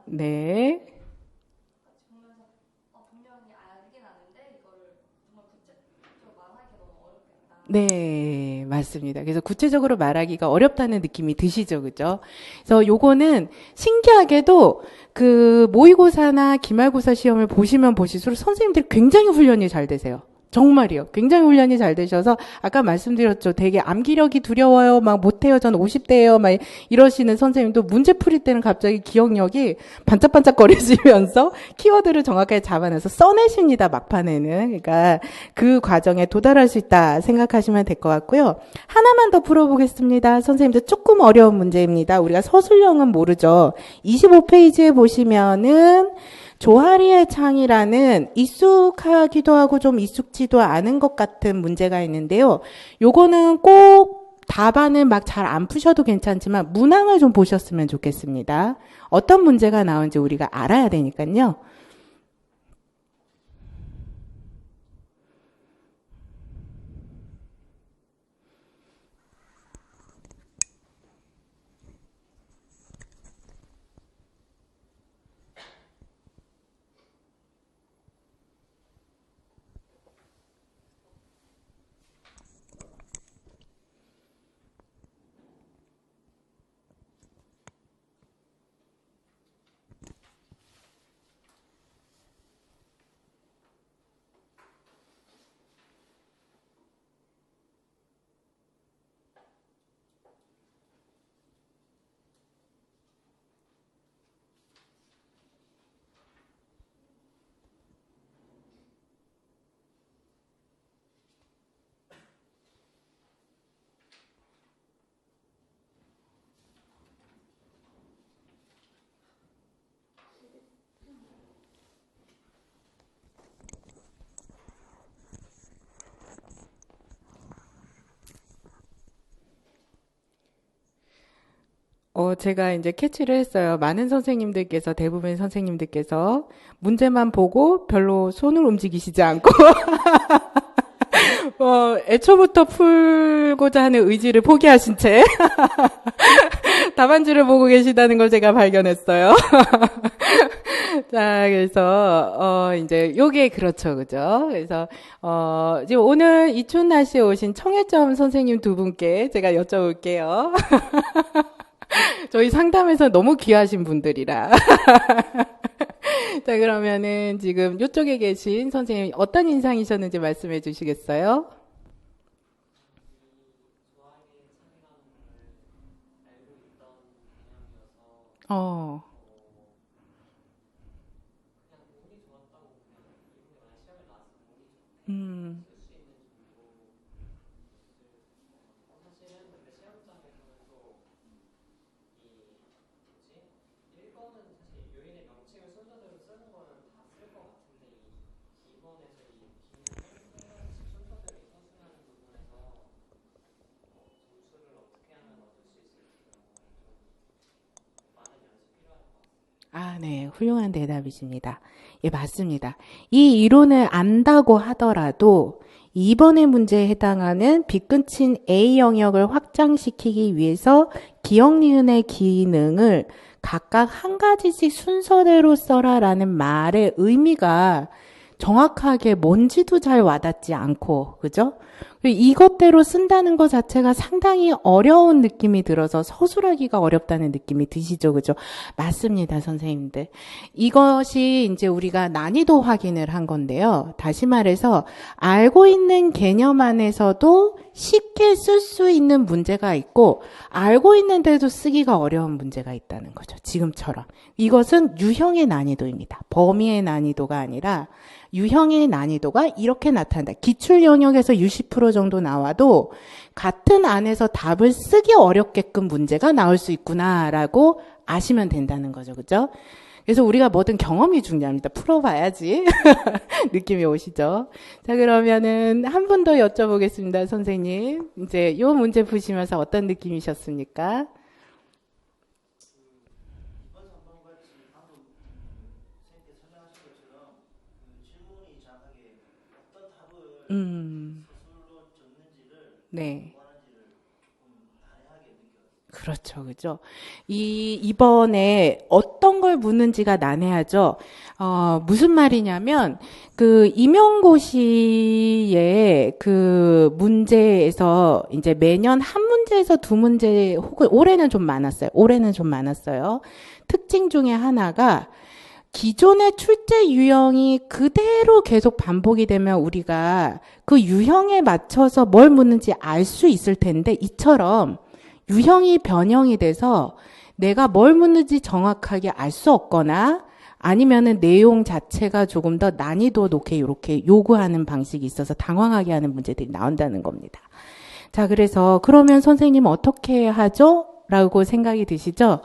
네. 네, 맞습니다. 그래서 구체적으로 말하기가 어렵다는 느낌이 드시죠, 그죠? 그래서 요거는 신기하게도 그 모의고사나 기말고사 시험을 보시면 보실수록 선생님들이 굉장히 훈련이 잘 되세요. 정말이요. 굉장히 훈련이 잘 되셔서 아까 말씀드렸죠. 되게 암기력이 두려워요. 막 못해요. 전 50대예요. 막 이러시는 선생님도 문제 풀이 때는 갑자기 기억력이 반짝반짝거리시면서 키워드를 정확하게 잡아내서 써내십니다. 막판에는. 그러니까 그 과정에 도달할 수 있다 생각하시면 될 것 같고요. 하나만 더 풀어보겠습니다. 선생님들 조금 어려운 문제입니다. 우리가 서술형은 모르죠. 25페이지에 보시면은 조하리의 창이라는 익숙하기도 하고 좀 익숙지도 않은 것 같은 문제가 있는데요. 요거는 꼭 답안을 막 잘 안 푸셔도 괜찮지만 문항을 좀 보셨으면 좋겠습니다. 어떤 문제가 나오는지 우리가 알아야 되니까요. 제가 이제 캐치를 했어요. 많은 선생님들께서, 대부분의 선생님들께서 문제만 보고 별로 손을 움직이시지 않고, 애초부터 풀고자 하는 의지를 포기하신 채 답안지를 보고 계시다는 걸 제가 발견했어요. 자, 그래서, 이제, 요게 그렇죠. 그죠? 그래서, 지금 오늘 이 추운 날씨에 오신 청해점 선생님 두 분께 제가 여쭤볼게요. 저희 상담에서 너무 귀하신 분들이라. 자, 그러면은 지금 이쪽에 계신 선생님 어떤 인상이셨는지 말씀해 주시겠어요? 어, 음, 아, 네. 훌륭한 대답이십니다. 예, 맞습니다. 이 이론을 안다고 하더라도 이번의 문제에 해당하는 빗끝인 A 영역을 확장시키기 위해서 기억, 니은의 기능을 각각 한 가지씩 순서대로 써라라는 말의 의미가 정확하게 뭔지도 잘 와닿지 않고, 그죠? 이것대로 쓴다는 것 자체가 상당히 어려운 느낌이 들어서 서술하기가 어렵다는 느낌이 드시죠, 그죠? 맞습니다, 선생님들. 이것이 이제 우리가 난이도 확인을 한 건데요. 다시 말해서 알고 있는 개념 안에서도 쉽게 쓸 수 있는 문제가 있고 알고 있는데도 쓰기가 어려운 문제가 있다는 거죠. 지금처럼. 이것은 유형의 난이도입니다. 범위의 난이도가 아니라 유형의 난이도가 이렇게 나타난다. 기출 영역에서 60% 정도 나와도 같은 안에서 답을 쓰기 어렵게끔 문제가 나올 수 있구나라고 아시면 된다는 거죠. 그죠? 그래서 우리가 뭐든 경험이 중요합니다. 풀어봐야지 느낌이 오시죠? 자, 그러면은 한 분 더 여쭤보겠습니다, 선생님. 이제 요 문제 푸시면서 어떤 느낌이셨습니까? 음, 네. 그렇죠, 그죠? 이번에 어떤 걸 묻는지가 난해하죠. 무슨 말이냐면, 임용고시의 문제에서, 이제 매년 한 문제에서 두 문제, 혹은 올해는 좀 많았어요. 올해는 좀 많았어요. 특징 중에 하나가, 기존의 출제 유형이 그대로 계속 반복이 되면 우리가 그 유형에 맞춰서 뭘 묻는지 알 수 있을 텐데, 이처럼 유형이 변형이 돼서 내가 뭘 묻는지 정확하게 알 수 없거나 아니면은 내용 자체가 조금 더 난이도 높게 이렇게 요구하는 방식이 있어서 당황하게 하는 문제들이 나온다는 겁니다. 자, 그래서 그러면 선생님 어떻게 하죠? 라고 생각이 드시죠?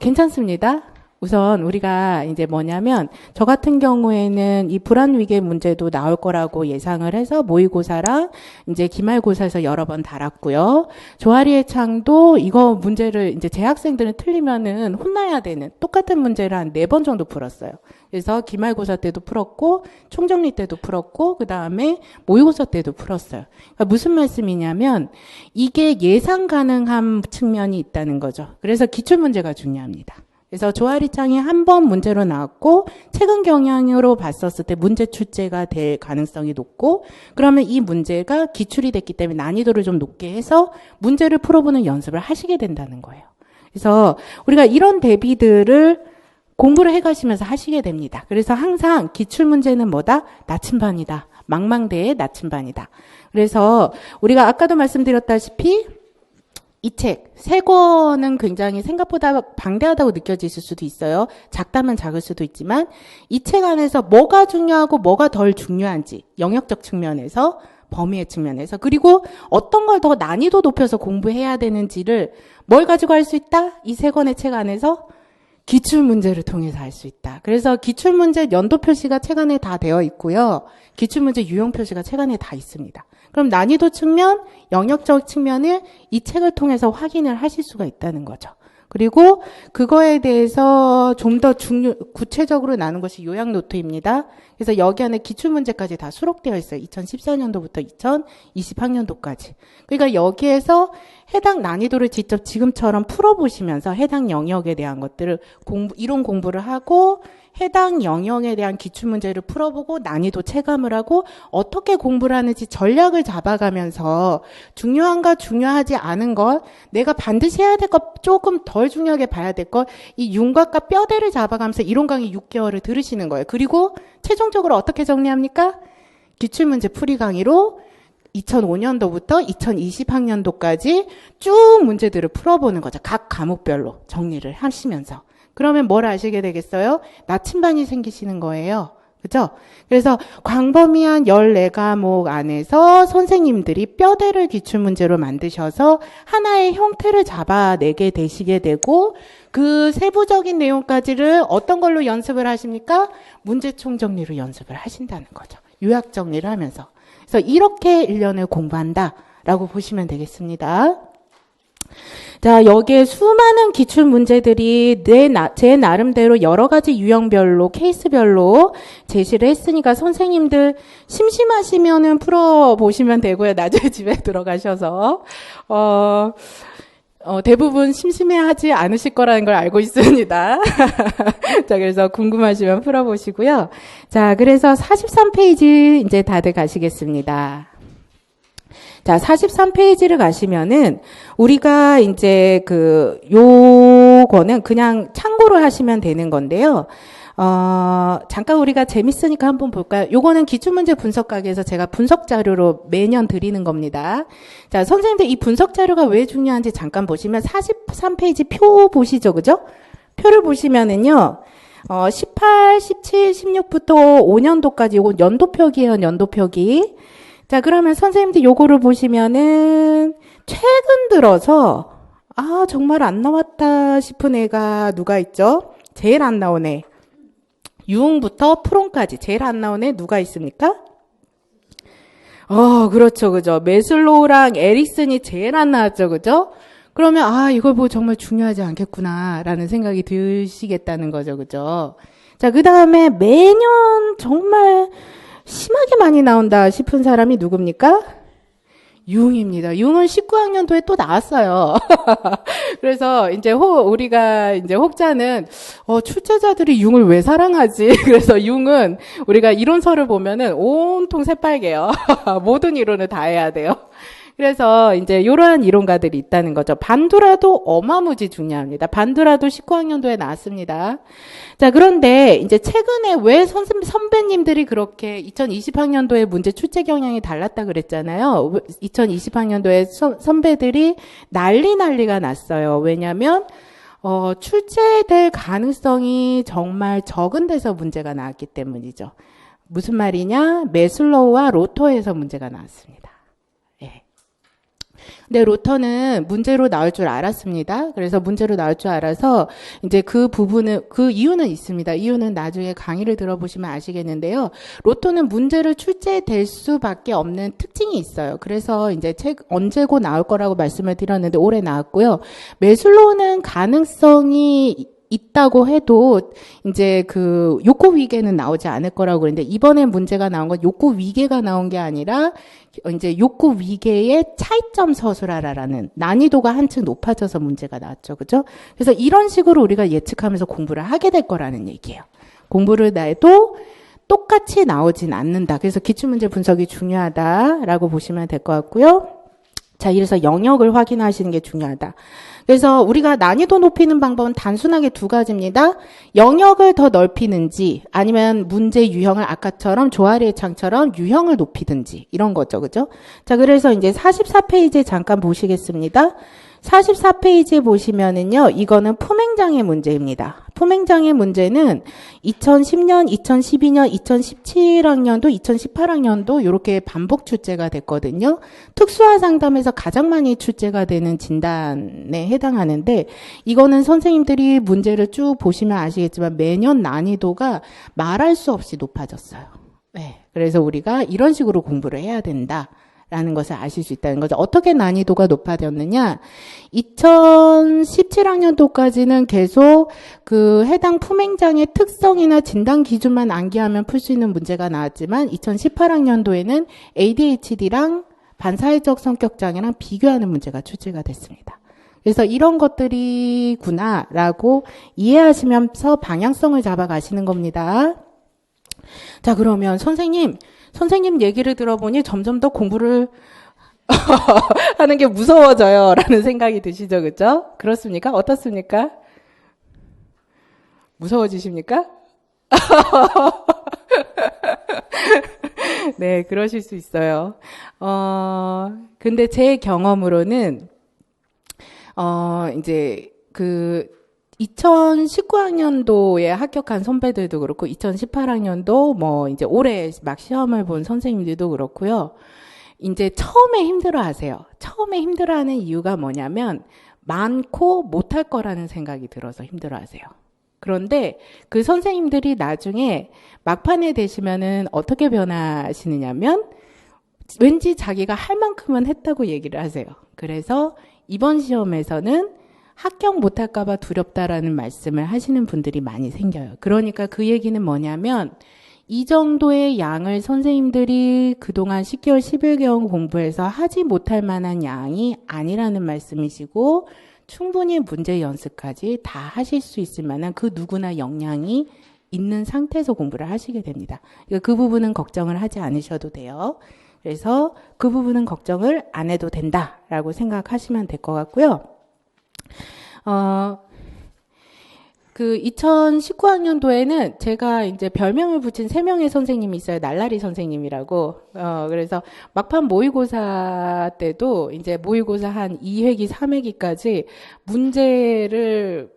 괜찮습니다. 우선 우리가 이제 뭐냐면 저 같은 경우에는 이 불안 위계 문제도 나올 거라고 예상을 해서 모의고사랑 이제 기말고사에서 여러 번 달았고요. 조아리의 창도 이거 문제를 이제 재학생들은 틀리면은 혼나야 되는 똑같은 문제를 한 4번 정도 풀었어요. 그래서 기말고사 때도 풀었고 총정리 때도 풀었고 그다음에 모의고사 때도 풀었어요. 그러니까 무슨 말씀이냐면 이게 예상 가능한 측면이 있다는 거죠. 그래서 기출문제가 중요합니다. 그래서 조아리 창이 한 번 문제로 나왔고 최근 경향으로 봤었을 때 문제 출제가 될 가능성이 높고 그러면 이 문제가 기출이 됐기 때문에 난이도를 좀 높게 해서 문제를 풀어보는 연습을 하시게 된다는 거예요. 그래서 우리가 이런 대비들을 공부를 해가시면서 하시게 됩니다. 그래서 항상 기출문제는 뭐다? 나침반이다. 망망대해 나침반이다. 그래서 우리가 아까도 말씀드렸다시피 이 책, 3권은 굉장히 생각보다 방대하다고 느껴지실 수도 있어요. 작다면 작을 수도 있지만 이 책 안에서 뭐가 중요하고 뭐가 덜 중요한지 영역적 측면에서 범위의 측면에서 그리고 어떤 걸 더 난이도 높여서 공부해야 되는지를 뭘 가지고 할 수 있다? 이 3권의 책 안에서 기출문제를 통해서 할 수 있다. 그래서 기출문제 연도 표시가 책 안에 다 되어 있고요. 기출문제 유형 표시가 책 안에 다 있습니다. 그럼 난이도 측면, 영역적 측면을 이 책을 통해서 확인을 하실 수가 있다는 거죠. 그리고 그거에 대해서 좀 더 구체적으로 나눈 것이 요약 노트입니다. 그래서 여기 안에 기출문제까지 다 수록되어 있어요. 2014년도부터 2020학년도까지. 그러니까 여기에서 해당 난이도를 직접 지금처럼 풀어보시면서 해당 영역에 대한 것들을 이론 공부를 하고 해당 영역에 대한 기출문제를 풀어보고 난이도 체감을 하고 어떻게 공부를 하는지 전략을 잡아가면서 중요한가 중요하지 않은 것, 내가 반드시 해야 될 것, 조금 덜 중요하게 봐야 될 것, 이 윤곽과 뼈대를 잡아가면서 이론 강의 6개월을 들으시는 거예요. 그리고 최종적으로 어떻게 정리합니까? 기출문제 풀이 강의로 2005년도부터 2020학년도까지 쭉 문제들을 풀어보는 거죠. 각 과목별로 정리를 하시면서. 그러면 뭘 아시게 되겠어요? 나침반이 생기시는 거예요. 그죠? 그래서 광범위한 14과목 안에서 선생님들이 뼈대를 기출문제로 만드셔서 하나의 형태를 잡아내게 되시게 되고 그 세부적인 내용까지를 어떤 걸로 연습을 하십니까? 문제총 정리로 연습을 하신다는 거죠. 요약 정리를 하면서. 그래서 이렇게 1년을 공부한다라고 보시면 되겠습니다. 자, 여기에 수많은 기출 문제들이 제 나름대로 여러 가지 유형별로, 케이스별로 제시를 했으니까 선생님들 심심하시면은 풀어보시면 되고요. 나중에 집에 들어가셔서. 대부분 심심해하지 않으실 거라는 걸 알고 있습니다. 자, 그래서 궁금하시면 풀어보시고요. 자, 그래서 43페이지 이제 다들 가시겠습니다. 자, 43페이지를 가시면은 우리가 이제 요거는 그냥 참고를 하시면 되는 건데요. 잠깐 우리가 재밌으니까 한번 볼까요? 요거는 기출문제 분석 가게에서 제가 분석 자료로 매년 드리는 겁니다. 자, 선생님들 이 분석 자료가 왜 중요한지 잠깐 보시면 43페이지 표 보시죠. 그죠? 표를 보시면은요. 18, 17, 16부터 5년도까지 요거 연도표기예요. 연도표기. 자, 그러면 선생님들 요거를 보시면은 최근 들어서 정말 안 나왔다 싶은 애가 누가 있죠? 제일 안 나온 애. 유흥부터 프롬까지 제일 안 나온 애 누가 있습니까? 그렇죠. 그죠? 메슬로우랑 에릭슨이 제일 안 나왔죠. 그죠? 그러면 이걸 뭐 정말 중요하지 않겠구나라는 생각이 드시겠다는 거죠. 그죠? 자, 그다음에 매년 정말 심하게 많이 나온다 싶은 사람이 누굽니까? 융입니다. 융은 19학년도에 또 나왔어요. 그래서 이제 우리가 이제 혹자는 출제자들이 융을 왜 사랑하지? 그래서 융은 우리가 이론서를 보면은 온통 새빨개요. 모든 이론을 다 해야 돼요. 그래서 이제 이러한 이론가들이 있다는 거죠. 반두라도 어마무지 중요합니다. 반두라도 19학년도에 나왔습니다. 자, 그런데 이제 최근에 왜 선배님들이 그렇게 2020학년도에 문제 출제 경향이 달랐다 그랬잖아요. 2020학년도에 선배들이 난리가 났어요. 왜냐면 출제될 가능성이 정말 적은 데서 문제가 나왔기 때문이죠. 무슨 말이냐? 메슬로우와 로터에서 문제가 나왔습니다. 근데 로터는 문제로 나올 줄 알았습니다. 그래서 문제로 나올 줄 알아서 이제 그 이유는 있습니다. 이유는 나중에 강의를 들어보시면 아시겠는데요. 로터는 문제를 출제될 수밖에 없는 특징이 있어요. 그래서 이제 책 언제고 나올 거라고 말씀을 드렸는데 올해 나왔고요. 메슬로우는 가능성이 있다고 해도 이제 욕구 위계는 나오지 않을 거라고 그랬는데 이번에 문제가 나온 건 욕구 위계가 나온 게 아니라 이제 욕구 위계의 차이점 서술하라라는 난이도가 한층 높아져서 문제가 나왔죠. 그죠? 그래서 이런 식으로 우리가 예측하면서 공부를 하게 될 거라는 얘기예요. 공부를 해도 똑같이 나오진 않는다. 그래서 기출문제 분석이 중요하다라고 보시면 될 것 같고요. 자, 이래서 영역을 확인하시는 게 중요하다. 그래서 우리가 난이도 높이는 방법은 단순하게 두 가지입니다. 영역을 더 넓히는지 아니면 문제 유형을 아까처럼 조아리의 창처럼 유형을 높이든지 이런 거죠. 그죠? 자, 그래서 이제 44페이지에 잠깐 보시겠습니다. 44페이지에 보시면은요, 이거는 품행장애 문제입니다. 품행장애 문제는 2010년, 2012년, 2017학년도, 2018학년도 이렇게 반복 출제가 됐거든요. 특수화 상담에서 가장 많이 출제가 되는 진단에 해당하는데 이거는 선생님들이 문제를 쭉 보시면 아시겠지만 매년 난이도가 말할 수 없이 높아졌어요. 네, 그래서 우리가 이런 식으로 공부를 해야 된다. 라는 것을 아실 수 있다는 거죠. 어떻게 난이도가 높아졌느냐? 2017학년도까지는 계속 그 해당 품행장의 특성이나 진단 기준만 암기하면 풀 수 있는 문제가 나왔지만 2018학년도에는 ADHD랑 반사회적 성격장애랑 비교하는 문제가 출제가 됐습니다. 그래서 이런 것들이구나라고 이해하시면서 방향성을 잡아가시는 겁니다. 자, 그러면 선생님 얘기를 들어보니 점점 더 공부를 하는 게 무서워져요. 라는 생각이 드시죠? 그죠? 그렇습니까? 어떻습니까? 무서워지십니까? 네, 그러실 수 있어요. 근데 제 경험으로는, 이제, 2019학년도에 합격한 선배들도 그렇고, 2018학년도, 이제 올해 막 시험을 본 선생님들도 그렇고요. 이제 처음에 힘들어 하세요. 처음에 힘들어 하는 이유가 뭐냐면, 많고 못할 거라는 생각이 들어서 힘들어 하세요. 그런데 그 선생님들이 나중에 막판에 되시면은 어떻게 변하시느냐면, 왠지 자기가 할 만큼은 했다고 얘기를 하세요. 그래서 이번 시험에서는 합격 못할까봐 두렵다라는 말씀을 하시는 분들이 많이 생겨요. 그러니까 그 얘기는 뭐냐면 이 정도의 양을 선생님들이 그동안 10개월, 11개월 공부해서 하지 못할 만한 양이 아니라는 말씀이시고 충분히 문제 연습까지 다 하실 수 있을 만한 그 누구나 역량이 있는 상태에서 공부를 하시게 됩니다. 그 부분은 걱정을 하지 않으셔도 돼요. 그래서 그 부분은 걱정을 안 해도 된다라고 생각하시면 될 것 같고요. 2019학년도에는 제가 이제 별명을 붙인 3명의 선생님이 있어요. 날라리 선생님이라고. 그래서 막판 모의고사 때도 이제 모의고사 한 2회기, 3회기까지 문제를,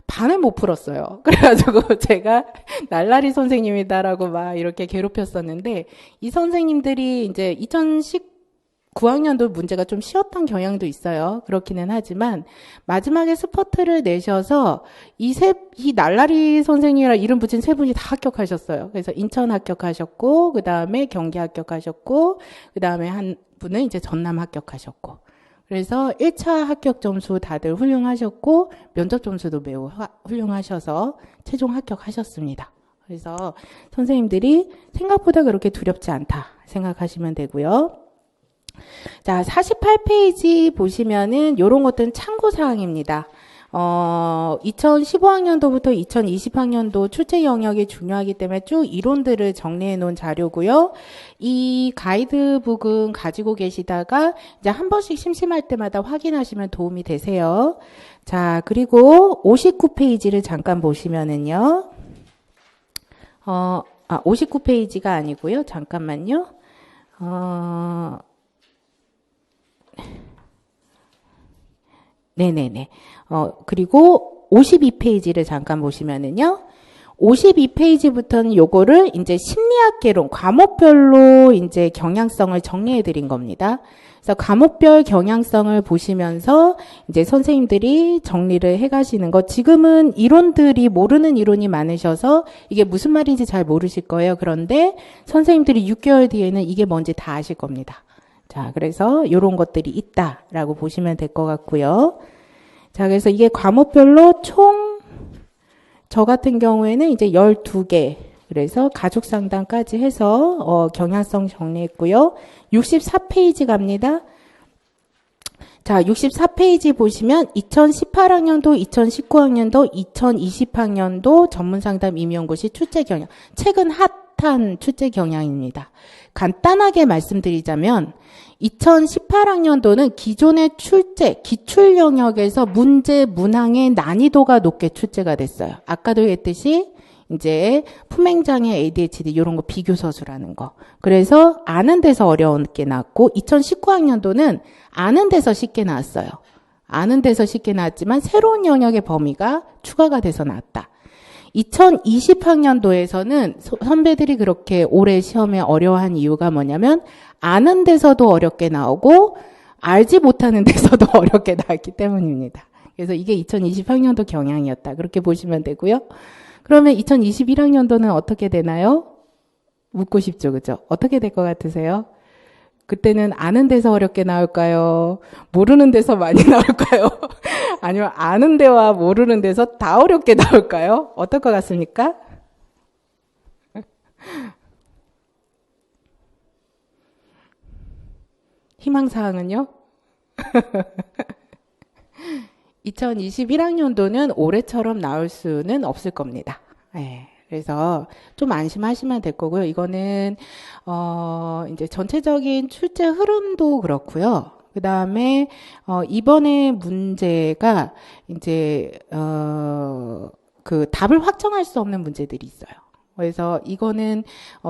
반을 못 풀었어요. 그래가지고 제가 날라리 선생님이다라고 막 이렇게 괴롭혔었는데, 이 선생님들이 이제 2019학년도 문제가 좀 쉬웠던 경향도 있어요. 그렇기는 하지만, 마지막에 스퍼트를 내셔서, 이 날라리 선생님이랑 이름 붙인 3분이 다 합격하셨어요. 그래서 인천 합격하셨고, 그 다음에 경기 합격하셨고, 그 다음에 한 분은 이제 전남 합격하셨고, 그래서 1차 합격 점수 다들 훌륭하셨고 면접 점수도 매우 훌륭하셔서 최종 합격하셨습니다. 그래서 선생님들이 생각보다 그렇게 두렵지 않다 생각하시면 되고요. 자, 48페이지 보시면은 이런 것들은 참고사항입니다. 2015학년도부터 2020학년도 출제 영역이 중요하기 때문에 쭉 이론들을 정리해 놓은 자료고요. 이 가이드북은 가지고 계시다가 이제 한 번씩 심심할 때마다 확인하시면 도움이 되세요. 자, 그리고 59페이지를 잠깐 보시면은요. 59페이지가 아니고요. 잠깐만요. 네네네. 그리고 52페이지를 잠깐 보시면은요. 52페이지부터는 요거를 이제 심리학 개론, 과목별로 이제 경향성을 정리해 드린 겁니다. 그래서 과목별 경향성을 보시면서 이제 선생님들이 정리를 해 가시는 거, 지금은 이론들이 모르는 이론이 많으셔서 이게 무슨 말인지 잘 모르실 거예요. 그런데 선생님들이 6개월 뒤에는 이게 뭔지 다 아실 겁니다. 자, 그래서 이런 것들이 있다라고 보시면 될 것 같고요. 자, 그래서 이게 과목별로 총, 저 같은 경우에는 이제 12개, 그래서 가족 상담까지 해서, 경향성 정리했고요. 64페이지 갑니다. 자, 64페이지 보시면 2018학년도, 2019학년도, 2020학년도 전문상담 임용고시 출제 경향. 최근 핫한 출제 경향입니다. 간단하게 말씀드리자면 2018학년도는 기존의 출제, 기출 영역에서 문제 문항의 난이도가 높게 출제가 됐어요. 아까도 했듯이 이제 품행장애, ADHD 이런 거 비교서술하는 거. 그래서 아는 데서 어려운게 나왔고 2019학년도는 아는 데서 쉽게 나왔어요. 아는 데서 쉽게 나왔지만 새로운 영역의 범위가 추가가 돼서 나왔다. 2020학년도에서는 선배들이 그렇게 올해 시험에 어려워한 이유가 뭐냐면 아는 데서도 어렵게 나오고 알지 못하는 데서도 어렵게 나왔기 때문입니다. 그래서 이게 2020학년도 경향이었다. 그렇게 보시면 되고요. 그러면 2021학년도는 어떻게 되나요? 묻고 싶죠, 그죠? 어떻게 될 것 같으세요? 그때는 아는 데서 어렵게 나올까요? 모르는 데서 많이 나올까요? 아니면 아는 데와 모르는 데서 다 어렵게 나올까요? 어떨 것 같습니까? 희망사항은요? 2021학년도는 올해처럼 나올 수는 없을 겁니다. 네, 그래서 좀 안심하시면 될 거고요. 이거는 이제 전체적인 출제 흐름도 그렇고요. 그 다음에 이번에 문제가 이제 그 답을 확정할 수 없는 문제들이 있어요. 그래서 이거는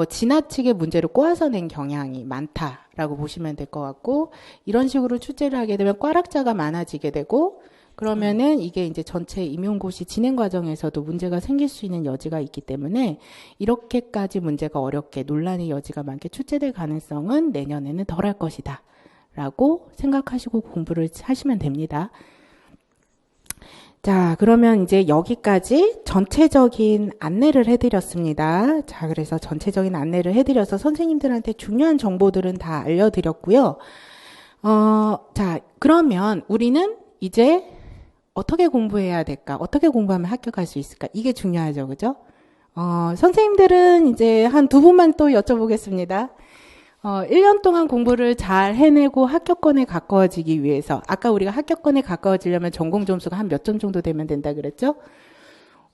지나치게 문제를 꼬아서 낸 경향이 많다라고 보시면 될 것 같고, 이런 식으로 출제를 하게 되면 꽈락자가 많아지게 되고, 그러면은 이게 이제 전체 임용고시 진행 과정에서도 문제가 생길 수 있는 여지가 있기 때문에 이렇게까지 문제가 어렵게 논란의 여지가 많게 출제될 가능성은 내년에는 덜할 것이다 라고 생각하시고 공부를 하시면 됩니다. 자, 그러면 이제 여기까지 전체적인 안내를 해드렸습니다. 자, 그래서 전체적인 안내를 해드려서 선생님들한테 중요한 정보들은 다 알려드렸고요. 자, 그러면 우리는 이제 어떻게 공부해야 될까? 어떻게 공부하면 합격할 수 있을까? 이게 중요하죠, 그죠? 선생님들은 이제 한 두 분만 또 여쭤보겠습니다. 1년 동안 공부를 잘 해내고 합격권에 가까워지기 위해서, 아까 우리가 합격권에 가까워지려면 전공 점수가 한 몇 점 정도 되면 된다 그랬죠?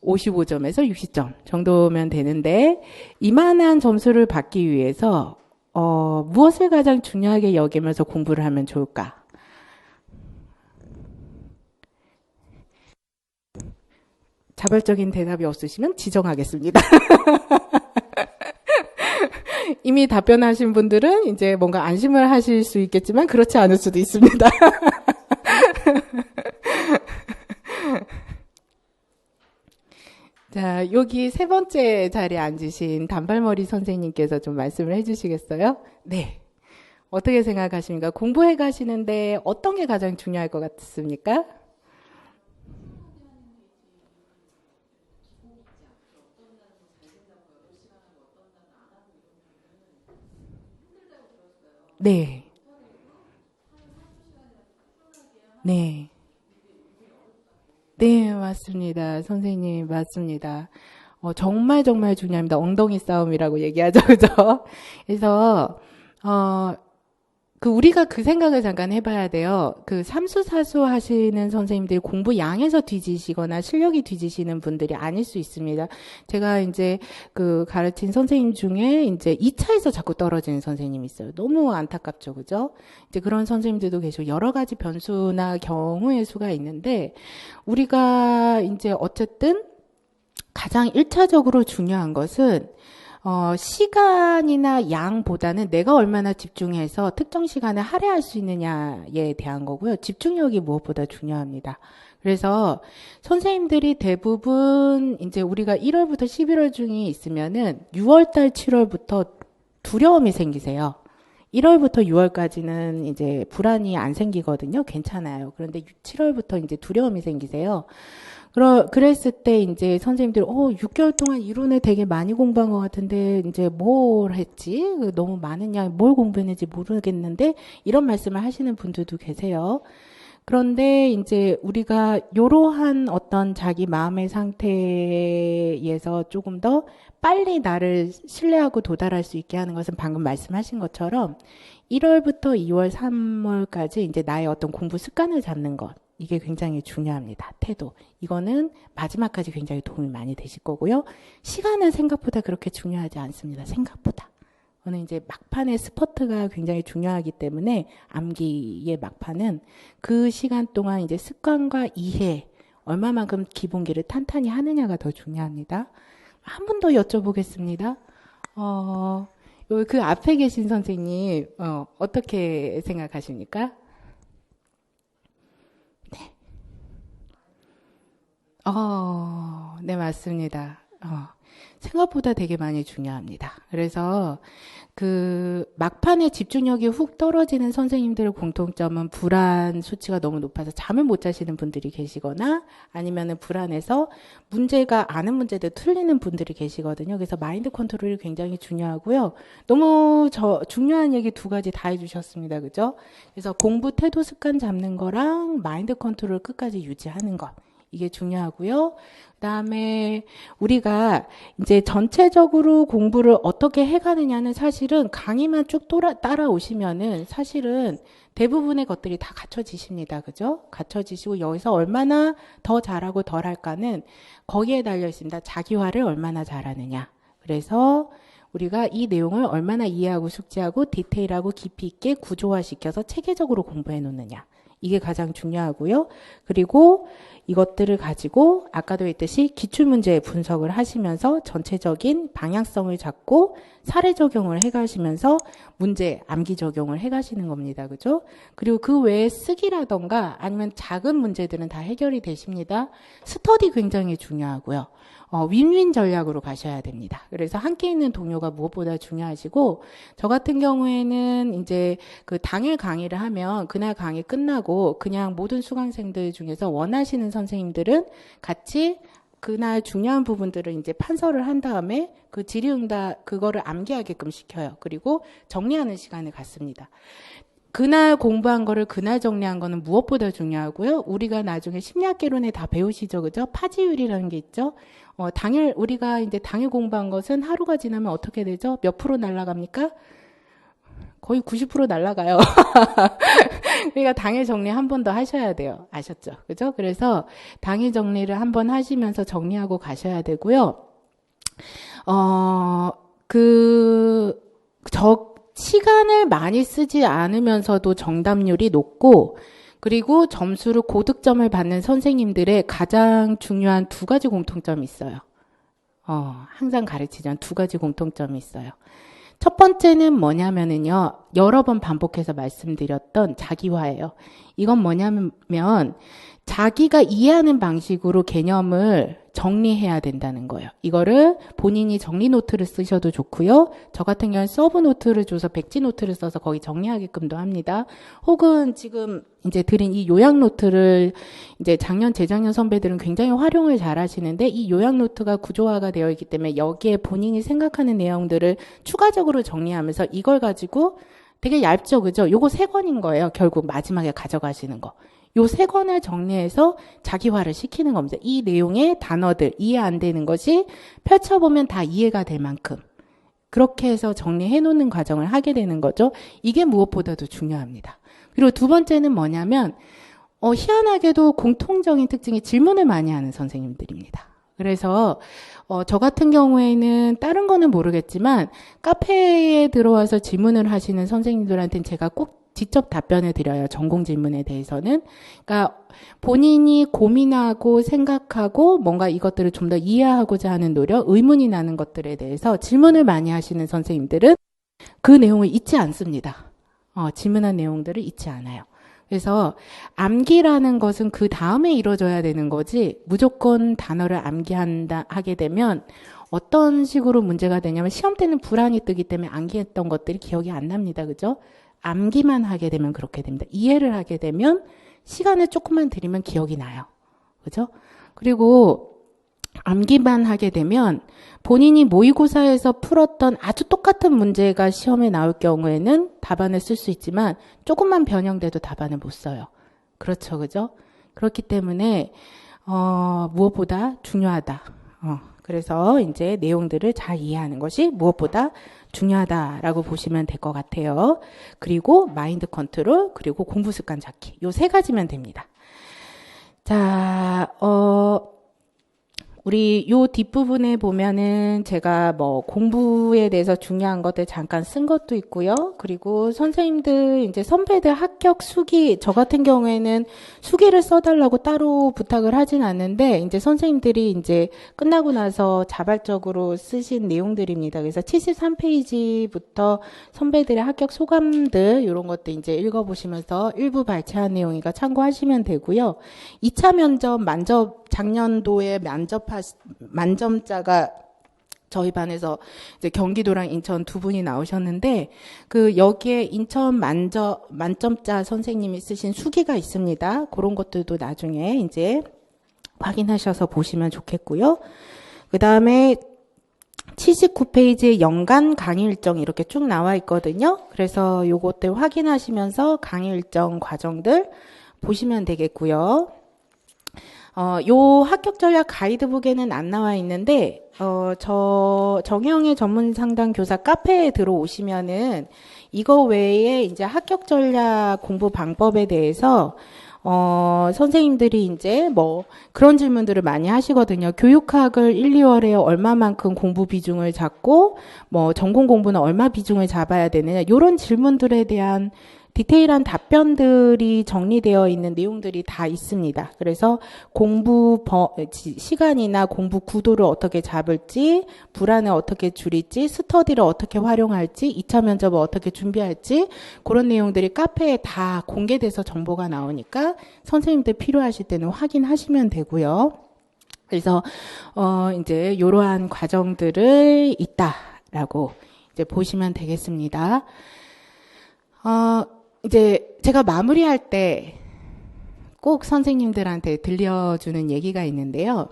55점에서 60점 정도면 되는데, 이만한 점수를 받기 위해서 무엇을 가장 중요하게 여기면서 공부를 하면 좋을까? 자발적인 대답이 없으시면 지정하겠습니다. 이미 답변하신 분들은 이제 뭔가 안심을 하실 수 있겠지만 그렇지 않을 수도 있습니다. 자, 여기 세 번째 자리에 앉으신 단발머리 선생님께서 좀 말씀을 해주시겠어요? 네. 어떻게 생각하십니까? 공부해 가시는데 어떤 게 가장 중요할 것 같습니까? 네. 네. 네, 맞습니다. 선생님, 맞습니다. 정말 정말 중요합니다. 엉덩이 싸움이라고 얘기하죠, 그죠? 그래서, 우리가 그 생각을 잠깐 해봐야 돼요. 그 삼수사수 하시는 선생님들이 공부 양에서 뒤지시거나 실력이 뒤지시는 분들이 아닐 수 있습니다. 제가 이제 그 가르친 선생님 중에 이제 2차에서 자꾸 떨어지는 선생님이 있어요. 너무 안타깝죠, 그죠? 이제 그런 선생님들도 계시고 여러 가지 변수나 경우의 수가 있는데 우리가 이제 어쨌든 가장 1차적으로 중요한 것은 시간이나 양보다는 내가 얼마나 집중해서 특정 시간에 할애할 수 있느냐에 대한 거고요. 집중력이 무엇보다 중요합니다. 그래서 선생님들이 대부분 이제 우리가 1월부터 11월 중에 있으면은 6월달, 7월부터 두려움이 생기세요. 1월부터 6월까지는 이제 불안이 안 생기거든요. 괜찮아요. 그런데 7월부터 이제 두려움이 생기세요. 그랬을 때 이제 선생님들, 6개월 동안 이론을 되게 많이 공부한 것 같은데, 이제 뭘 했지? 너무 많은 양, 뭘 공부했는지 모르겠는데, 이런 말씀을 하시는 분들도 계세요. 그런데 이제 우리가 이러한 어떤 자기 마음의 상태에서 조금 더 빨리 나를 신뢰하고 도달할 수 있게 하는 것은 방금 말씀하신 것처럼 1월부터 2월, 3월까지 이제 나의 어떤 공부 습관을 잡는 것. 이게 굉장히 중요합니다. 태도. 이거는 마지막까지 굉장히 도움이 많이 되실 거고요. 시간은 생각보다 그렇게 중요하지 않습니다. 생각보다. 저는 이제 막판의 스퍼트가 굉장히 중요하기 때문에 암기의 막판은 그 시간 동안 이제 습관과 이해, 얼마만큼 기본기를 탄탄히 하느냐가 더 중요합니다. 한 분 더 여쭤보겠습니다. 그 앞에 계신 선생님, 어떻게 생각하십니까? 네, 맞습니다. 생각보다 되게 많이 중요합니다. 그래서 그 막판에 집중력이 훅 떨어지는 선생님들의 공통점은 불안 수치가 너무 높아서 잠을 못 자시는 분들이 계시거나 아니면은 불안해서 문제가 아는 문제들 틀리는 분들이 계시거든요. 그래서 마인드 컨트롤이 굉장히 중요하고요. 너무 중요한 얘기 두 가지 다 해주셨습니다. 그죠? 그래서 공부 태도 습관 잡는 거랑 마인드 컨트롤 끝까지 유지하는 것. 이게 중요하고요. 그다음에 우리가 이제 전체적으로 공부를 어떻게 해가느냐는 사실은 강의만 쭉 따라오시면은 사실은 대부분의 것들이 다 갖춰지십니다. 그죠? 갖춰지시고 여기서 얼마나 더 잘하고 덜 할까는 거기에 달려 있습니다. 자기화를 얼마나 잘하느냐. 그래서 우리가 이 내용을 얼마나 이해하고 숙지하고 디테일하고 깊이 있게 구조화시켜서 체계적으로 공부해 놓느냐. 이게 가장 중요하고요. 그리고 이것들을 가지고 아까도 했듯이 기출문제 분석을 하시면서 전체적인 방향성을 잡고 사례 적용을 해가시면서 문제 암기 적용을 해가시는 겁니다. 그죠? 그리고 그 외에 쓰기라던가 아니면 작은 문제들은 다 해결이 되십니다. 스터디 굉장히 중요하고요. 윈윈 전략으로 가셔야 됩니다. 그래서 함께 있는 동료가 무엇보다 중요하시고, 저 같은 경우에는 이제 그 당일 강의를 하면 그날 강의 끝나고 그냥 모든 수강생들 중에서 원하시는 선생님들은 같이 그날 중요한 부분들을 이제 판서를 한 다음에 그 질의응답 그거를 암기하게끔 시켜요. 그리고 정리하는 시간을 갖습니다. 그날 공부한 거를 그날 정리한 거는 무엇보다 중요하고요. 우리가 나중에 심리학개론에 다 배우시죠. 그죠? 파지율이라는 게 있죠. 우리가 이제 당일 공부한 것은 하루가 지나면 어떻게 되죠? 몇 프로 날아갑니까? 거의 90% 날아가요. 그러니까 당일 정리 한 번 더 하셔야 돼요. 아셨죠? 그죠? 그래서 당일 정리를 한 번 하시면서 정리하고 가셔야 되고요. 시간을 많이 쓰지 않으면서도 정답률이 높고, 그리고 점수를 고득점을 받는 선생님들의 가장 중요한 두 가지 공통점이 있어요. 항상 가르치자면 두 가지 공통점이 있어요. 첫 번째는 뭐냐면은요, 여러 번 반복해서 말씀드렸던 자기화예요. 이건 뭐냐면, 자기가 이해하는 방식으로 개념을 정리해야 된다는 거예요. 이거를 본인이 정리 노트를 쓰셔도 좋고요. 저 같은 경우는 서브 노트를 줘서 백지 노트를 써서 거기 정리하게끔도 합니다. 혹은 지금 이제 드린 이 요약 노트를 이제 작년, 재작년 선배들은 굉장히 활용을 잘 하시는데, 이 요약 노트가 구조화가 되어 있기 때문에 여기에 본인이 생각하는 내용들을 추가적으로 정리하면서 이걸 가지고 되게 얇죠, 그죠? 요거 3권인 거예요. 결국 마지막에 가져가시는 거. 요 3권을 정리해서 자기화를 시키는 겁니다. 이 내용의 단어들, 이해 안 되는 것이 펼쳐보면 다 이해가 될 만큼 그렇게 해서 정리해 놓는 과정을 하게 되는 거죠. 이게 무엇보다도 중요합니다. 그리고 두 번째는 뭐냐면 희한하게도 공통적인 특징이 질문을 많이 하는 선생님들입니다. 그래서 저 같은 경우에는 다른 거는 모르겠지만 카페에 들어와서 질문을 하시는 선생님들한테는 제가 꼭 직접 답변을 드려요. 전공 질문에 대해서는. 그러니까 본인이 고민하고 생각하고 뭔가 이것들을 좀 더 이해하고자 하는 노력, 의문이 나는 것들에 대해서 질문을 많이 하시는 선생님들은 그 내용을 잊지 않습니다. 질문한 내용들을 잊지 않아요. 그래서 암기라는 것은 그 다음에 이루어져야 되는 거지, 무조건 단어를 하게 되면 어떤 식으로 문제가 되냐면 시험 때는 불안이 뜨기 때문에 암기했던 것들이 기억이 안 납니다. 그죠? 암기만 하게 되면 그렇게 됩니다. 이해를 하게 되면 시간을 조금만 들이면 기억이 나요. 그죠? 그리고 암기만 하게 되면 본인이 모의고사에서 풀었던 아주 똑같은 문제가 시험에 나올 경우에는 답안을 쓸 수 있지만 조금만 변형돼도 답안을 못 써요. 그렇죠. 그죠? 그렇기 때문에 무엇보다 중요하다. 그래서 이제 내용들을 잘 이해하는 것이 무엇보다 중요하다라고 보시면 될 것 같아요. 그리고 마인드 컨트롤, 그리고 공부 습관 잡기. 요 3가지면 됩니다. 자, 우리 요 뒷부분에 보면은 제가 뭐 공부에 대해서 중요한 것들 잠깐 쓴 것도 있고요. 그리고 선생님들, 이제 선배들 합격 수기, 저 같은 경우에는 수기를 써달라고 따로 부탁을 하진 않는데, 이제 선생님들이 이제 끝나고 나서 자발적으로 쓰신 내용들입니다. 그래서 73페이지부터 선배들의 합격 소감들, 이런 것도 이제 읽어보시면서 일부 발췌한 내용이니까 참고하시면 되고요. 2차 면접, 작년도에 만점자가 저희 반에서 이제 경기도랑 인천 두 분이 나오셨는데, 그 여기에 인천 만점자 선생님이 쓰신 수기가 있습니다. 그런 것들도 나중에 이제 확인하셔서 보시면 좋겠고요. 그 다음에 79페이지에 연간 강의 일정 이렇게 쭉 나와 있거든요. 그래서 요것들 확인하시면서 강의 일정 과정들 보시면 되겠고요. 요 합격 전략 가이드북에는 안 나와 있는데, 저 정혜영의 전문 상담 교사 카페에 들어오시면은 이거 외에 이제 합격 전략 공부 방법에 대해서 선생님들이 이제 뭐 그런 질문들을 많이 하시거든요. 교육학을 1, 2월에 얼마만큼 공부 비중을 잡고 뭐 전공 공부는 얼마 비중을 잡아야 되느냐, 이런 질문들에 대한 디테일한 답변들이 정리되어 있는 내용들이 다 있습니다. 그래서 공부 시간이나 공부 구도를 어떻게 잡을지, 불안을 어떻게 줄일지, 스터디를 어떻게 활용할지, 2차 면접을 어떻게 준비할지, 그런 내용들이 카페에 다 공개돼서 정보가 나오니까 선생님들 필요하실 때는 확인하시면 되고요. 그래서 이제 이러한 과정들을 있다라고 이제 보시면 되겠습니다. 이제 제가 마무리할 때 꼭 선생님들한테 들려주는 얘기가 있는데요.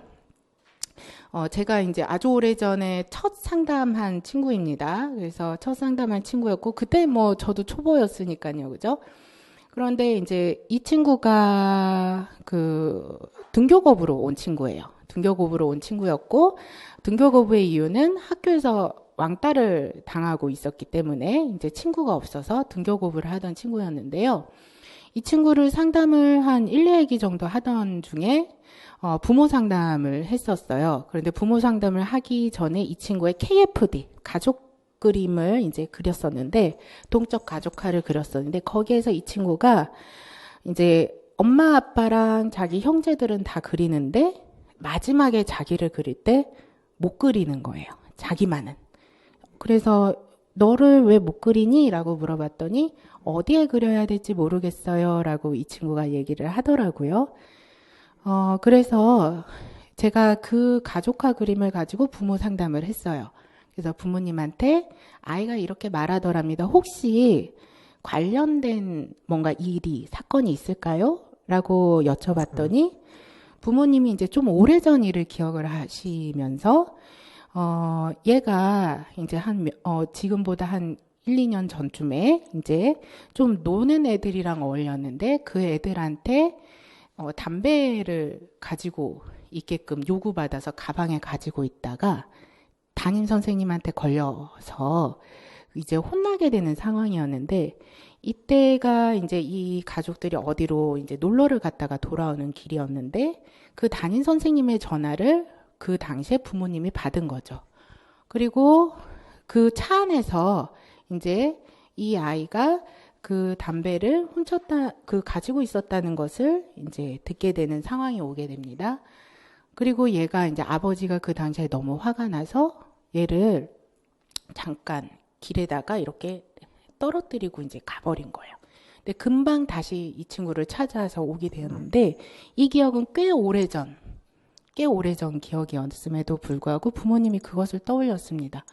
제가 이제 아주 오래전에 첫 상담한 친구입니다. 그래서 첫 상담한 친구였고, 그때 뭐 저도 초보였으니까요. 그죠? 그런데 이제 이 친구가 그 등교급으로 온 친구예요. 등교급으로 온 친구였고, 등교급의 이유는 학교에서 왕따를 당하고 있었기 때문에 이제 친구가 없어서 등교급을 하던 친구였는데요. 이 친구를 상담을 한 1, 2회기 정도 하던 중에 부모 상담을 했었어요. 그런데 부모 상담을 하기 전에 이 친구의 KFD, 가족 그림을 이제 그렸었는데, 동적 가족화를 그렸었는데, 거기에서 이 친구가 이제 엄마 아빠랑 자기 형제들은 다 그리는데 마지막에 자기를 그릴 때 못 그리는 거예요. 자기만은. 그래서 너를 왜 못 그리니? 라고 물어봤더니 어디에 그려야 될지 모르겠어요. 라고 이 친구가 얘기를 하더라고요. 그래서 제가 그 가족화 그림을 가지고 부모 상담을 했어요. 그래서 부모님한테 아이가 이렇게 말하더랍니다. 혹시 관련된 뭔가 일이, 사건이 있을까요? 라고 여쭤봤더니 부모님이 이제 좀 오래전 일을 기억을 하시면서 얘가 이제 지금보다 한 1, 2년 전쯤에 이제 좀 노는 애들이랑 어울렸는데 그 애들한테 담배를 가지고 있게끔 요구받아서 가방에 가지고 있다가 담임 선생님한테 걸려서 이제 혼나게 되는 상황이었는데, 이때가 이제 이 가족들이 어디로 이제 놀러를 갔다가 돌아오는 길이었는데 그 담임 선생님의 전화를 그 당시에 부모님이 받은 거죠. 그리고 그 차 안에서 이제 이 아이가 그 담배를 가지고 있었다는 것을 이제 듣게 되는 상황이 오게 됩니다. 그리고 얘가 이제 아버지가 그 당시에 너무 화가 나서 얘를 잠깐 길에다가 이렇게 떨어뜨리고 이제 가버린 거예요. 근데 금방 다시 이 친구를 찾아서 오게 되었는데, 이 기억은 꽤 오래전 기억이었음에도 불구하고 부모님이 그것을 떠올렸습니다.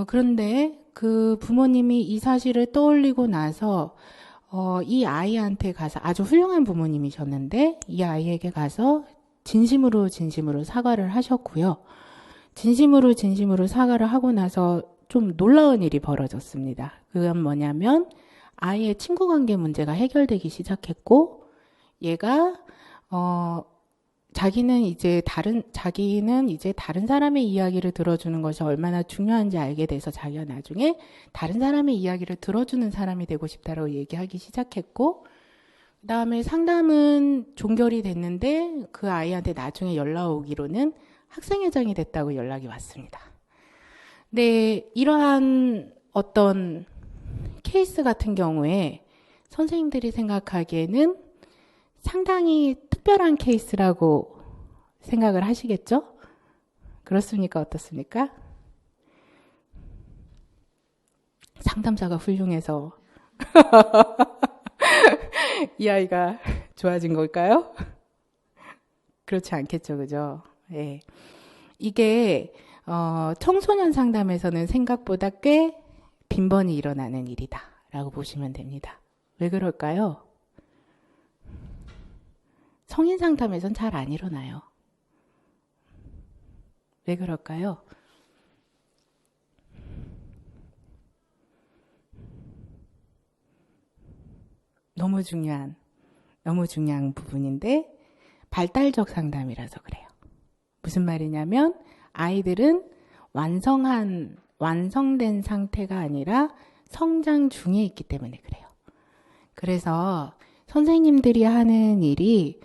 그런데 그 부모님이 이 사실을 떠올리고 나서 이 아이한테 가서, 아주 훌륭한 부모님이셨는데 이 아이에게 가서 진심으로 사과를 하셨고요. 진심으로 사과를 하고 나서 좀 놀라운 일이 벌어졌습니다. 그건 뭐냐면 아이의 친구 관계 문제가 해결되기 시작했고, 얘가 자기는 이제 다른 사람의 이야기를 들어주는 것이 얼마나 중요한지 알게 돼서 자기가 나중에 다른 사람의 이야기를 들어주는 사람이 되고 싶다라고 얘기하기 시작했고, 그 다음에 상담은 종결이 됐는데 그 아이한테 나중에 연락 오기로는 학생회장이 됐다고 연락이 왔습니다. 근데 이러한 어떤 케이스 같은 경우에 선생님들이 생각하기에는 상당히 특별한 케이스라고 생각을 하시겠죠? 그렇습니까? 어떻습니까? 상담사가 훌륭해서 이 아이가 좋아진 걸까요? 그렇지 않겠죠, 그죠? 예. 이게 청소년 상담에서는 생각보다 꽤 빈번히 일어나는 일이다라고 보시면 됩니다. 왜 그럴까요? 성인 상담에선 잘 안 일어나요. 왜 그럴까요? 너무 중요한 부분인데 발달적 상담이라서 그래요. 무슨 말이냐면 아이들은 완성된 상태가 아니라 성장 중에 있기 때문에 그래요. 그래서 선생님들이 하는 일이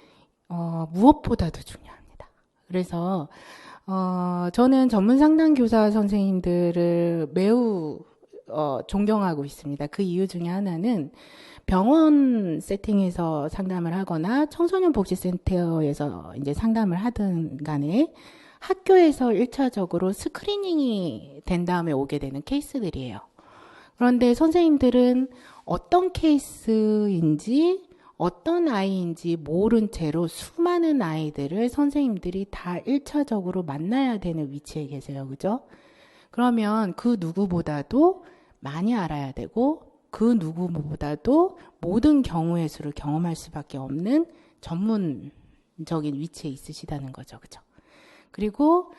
무엇보다도 중요합니다. 그래서 저는 전문 상담 교사 선생님들을 매우 존경하고 있습니다. 그 이유 중에 하나는 병원 세팅에서 상담을 하거나 청소년 복지센터에서 이제 상담을 하든 간에 학교에서 1차적으로 스크리닝이 된 다음에 오게 되는 케이스들이에요. 그런데 선생님들은 어떤 케이스인지 어떤 아이인지 모른 채로 수많은 아이들을 선생님들이 다 1차적으로 만나야 되는 위치에 계세요. 그죠? 그러면 그 누구보다도 많이 알아야 되고 그 누구보다도 모든 경우의 수를 경험할 수밖에 없는 전문적인 위치에 있으시다는 거죠. 그죠? 그리고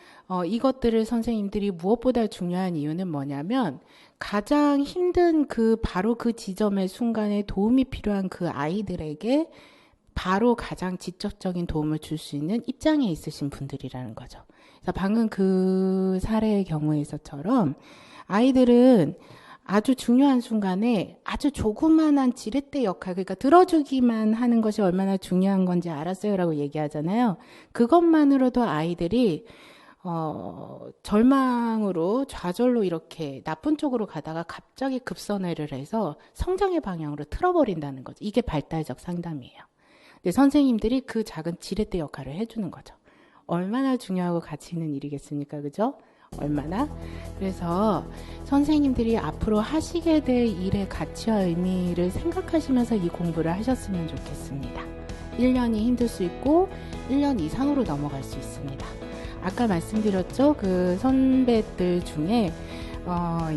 이것들을 선생님들이 무엇보다 중요한 이유는 뭐냐면 가장 힘든 바로 그 지점의 순간에 도움이 필요한 그 아이들에게 바로 가장 직접적인 도움을 줄 수 있는 입장에 있으신 분들이라는 거죠. 그래서 방금 그 사례의 경우에서처럼 아이들은 아주 중요한 순간에 아주 조그만한 지렛대 역할, 그러니까 들어주기만 하는 것이 얼마나 중요한 건지 알았어요라고 얘기하잖아요. 그것만으로도 아이들이 절망으로 좌절로 이렇게 나쁜 쪽으로 가다가 갑자기 급선회를 해서 성장의 방향으로 틀어버린다는 거죠. 이게 발달적 상담이에요. 근데 선생님들이 그 작은 지렛대 역할을 해주는 거죠. 얼마나 중요하고 가치 있는 일이겠습니까? 그죠? 얼마나? 그래서 선생님들이 앞으로 하시게 될 일의 가치와 의미를 생각하시면서 이 공부를 하셨으면 좋겠습니다. 1년이 힘들 수 있고 1년 이상으로 넘어갈 수 있습니다. 아까 말씀드렸죠? 그 선배들 중에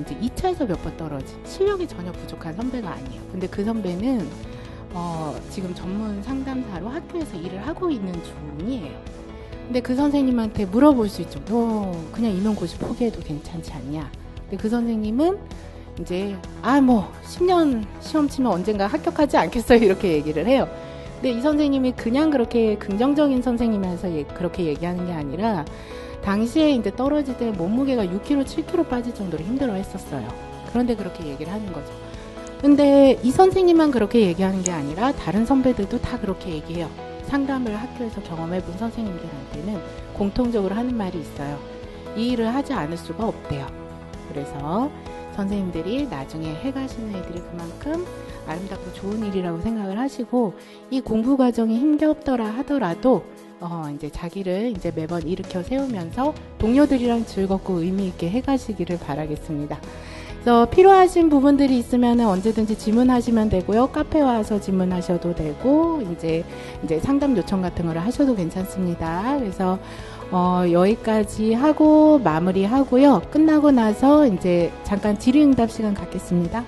이제 2차에서 몇 번 떨어진 실력이 전혀 부족한 선배가 아니에요. 근데 그 선배는 지금 전문 상담사로 학교에서 일을 하고 있는 중이에요. 근데 그 선생님한테 물어볼 수 있죠. 너 그냥 임용고시 포기해도 괜찮지 않냐? 근데 그 선생님은 이제 10년 시험 치면 언젠가 합격하지 않겠어요? 이렇게 얘기를 해요. 근데 이 선생님이 그냥 그렇게 긍정적인 선생님이라서 그렇게 얘기하는 게 아니라 당시에 이제 떨어질 때 몸무게가 6kg, 7kg 빠질 정도로 힘들어 했었어요. 그런데 그렇게 얘기를 하는 거죠. 근데 이 선생님만 그렇게 얘기하는 게 아니라 다른 선배들도 다 그렇게 얘기해요. 상담을 학교에서 경험해본 선생님들한테는 공통적으로 하는 말이 있어요. 이 일을 하지 않을 수가 없대요. 그래서 선생님들이 나중에 해가시는 애들이 그만큼 아름답고 좋은 일이라고 생각을 하시고 이 공부 과정이 힘겹더라 하더라도 이제 자기를 이제 매번 일으켜 세우면서 동료들이랑 즐겁고 의미 있게 해가시기를 바라겠습니다. 그래서 필요하신 부분들이 있으면 언제든지 질문하시면 되고요. 카페 와서 질문하셔도 되고 이제 상담 요청 같은 거를 하셔도 괜찮습니다. 그래서 여기까지 하고 마무리하고요. 끝나고 나서 이제 잠깐 질의응답 시간 갖겠습니다.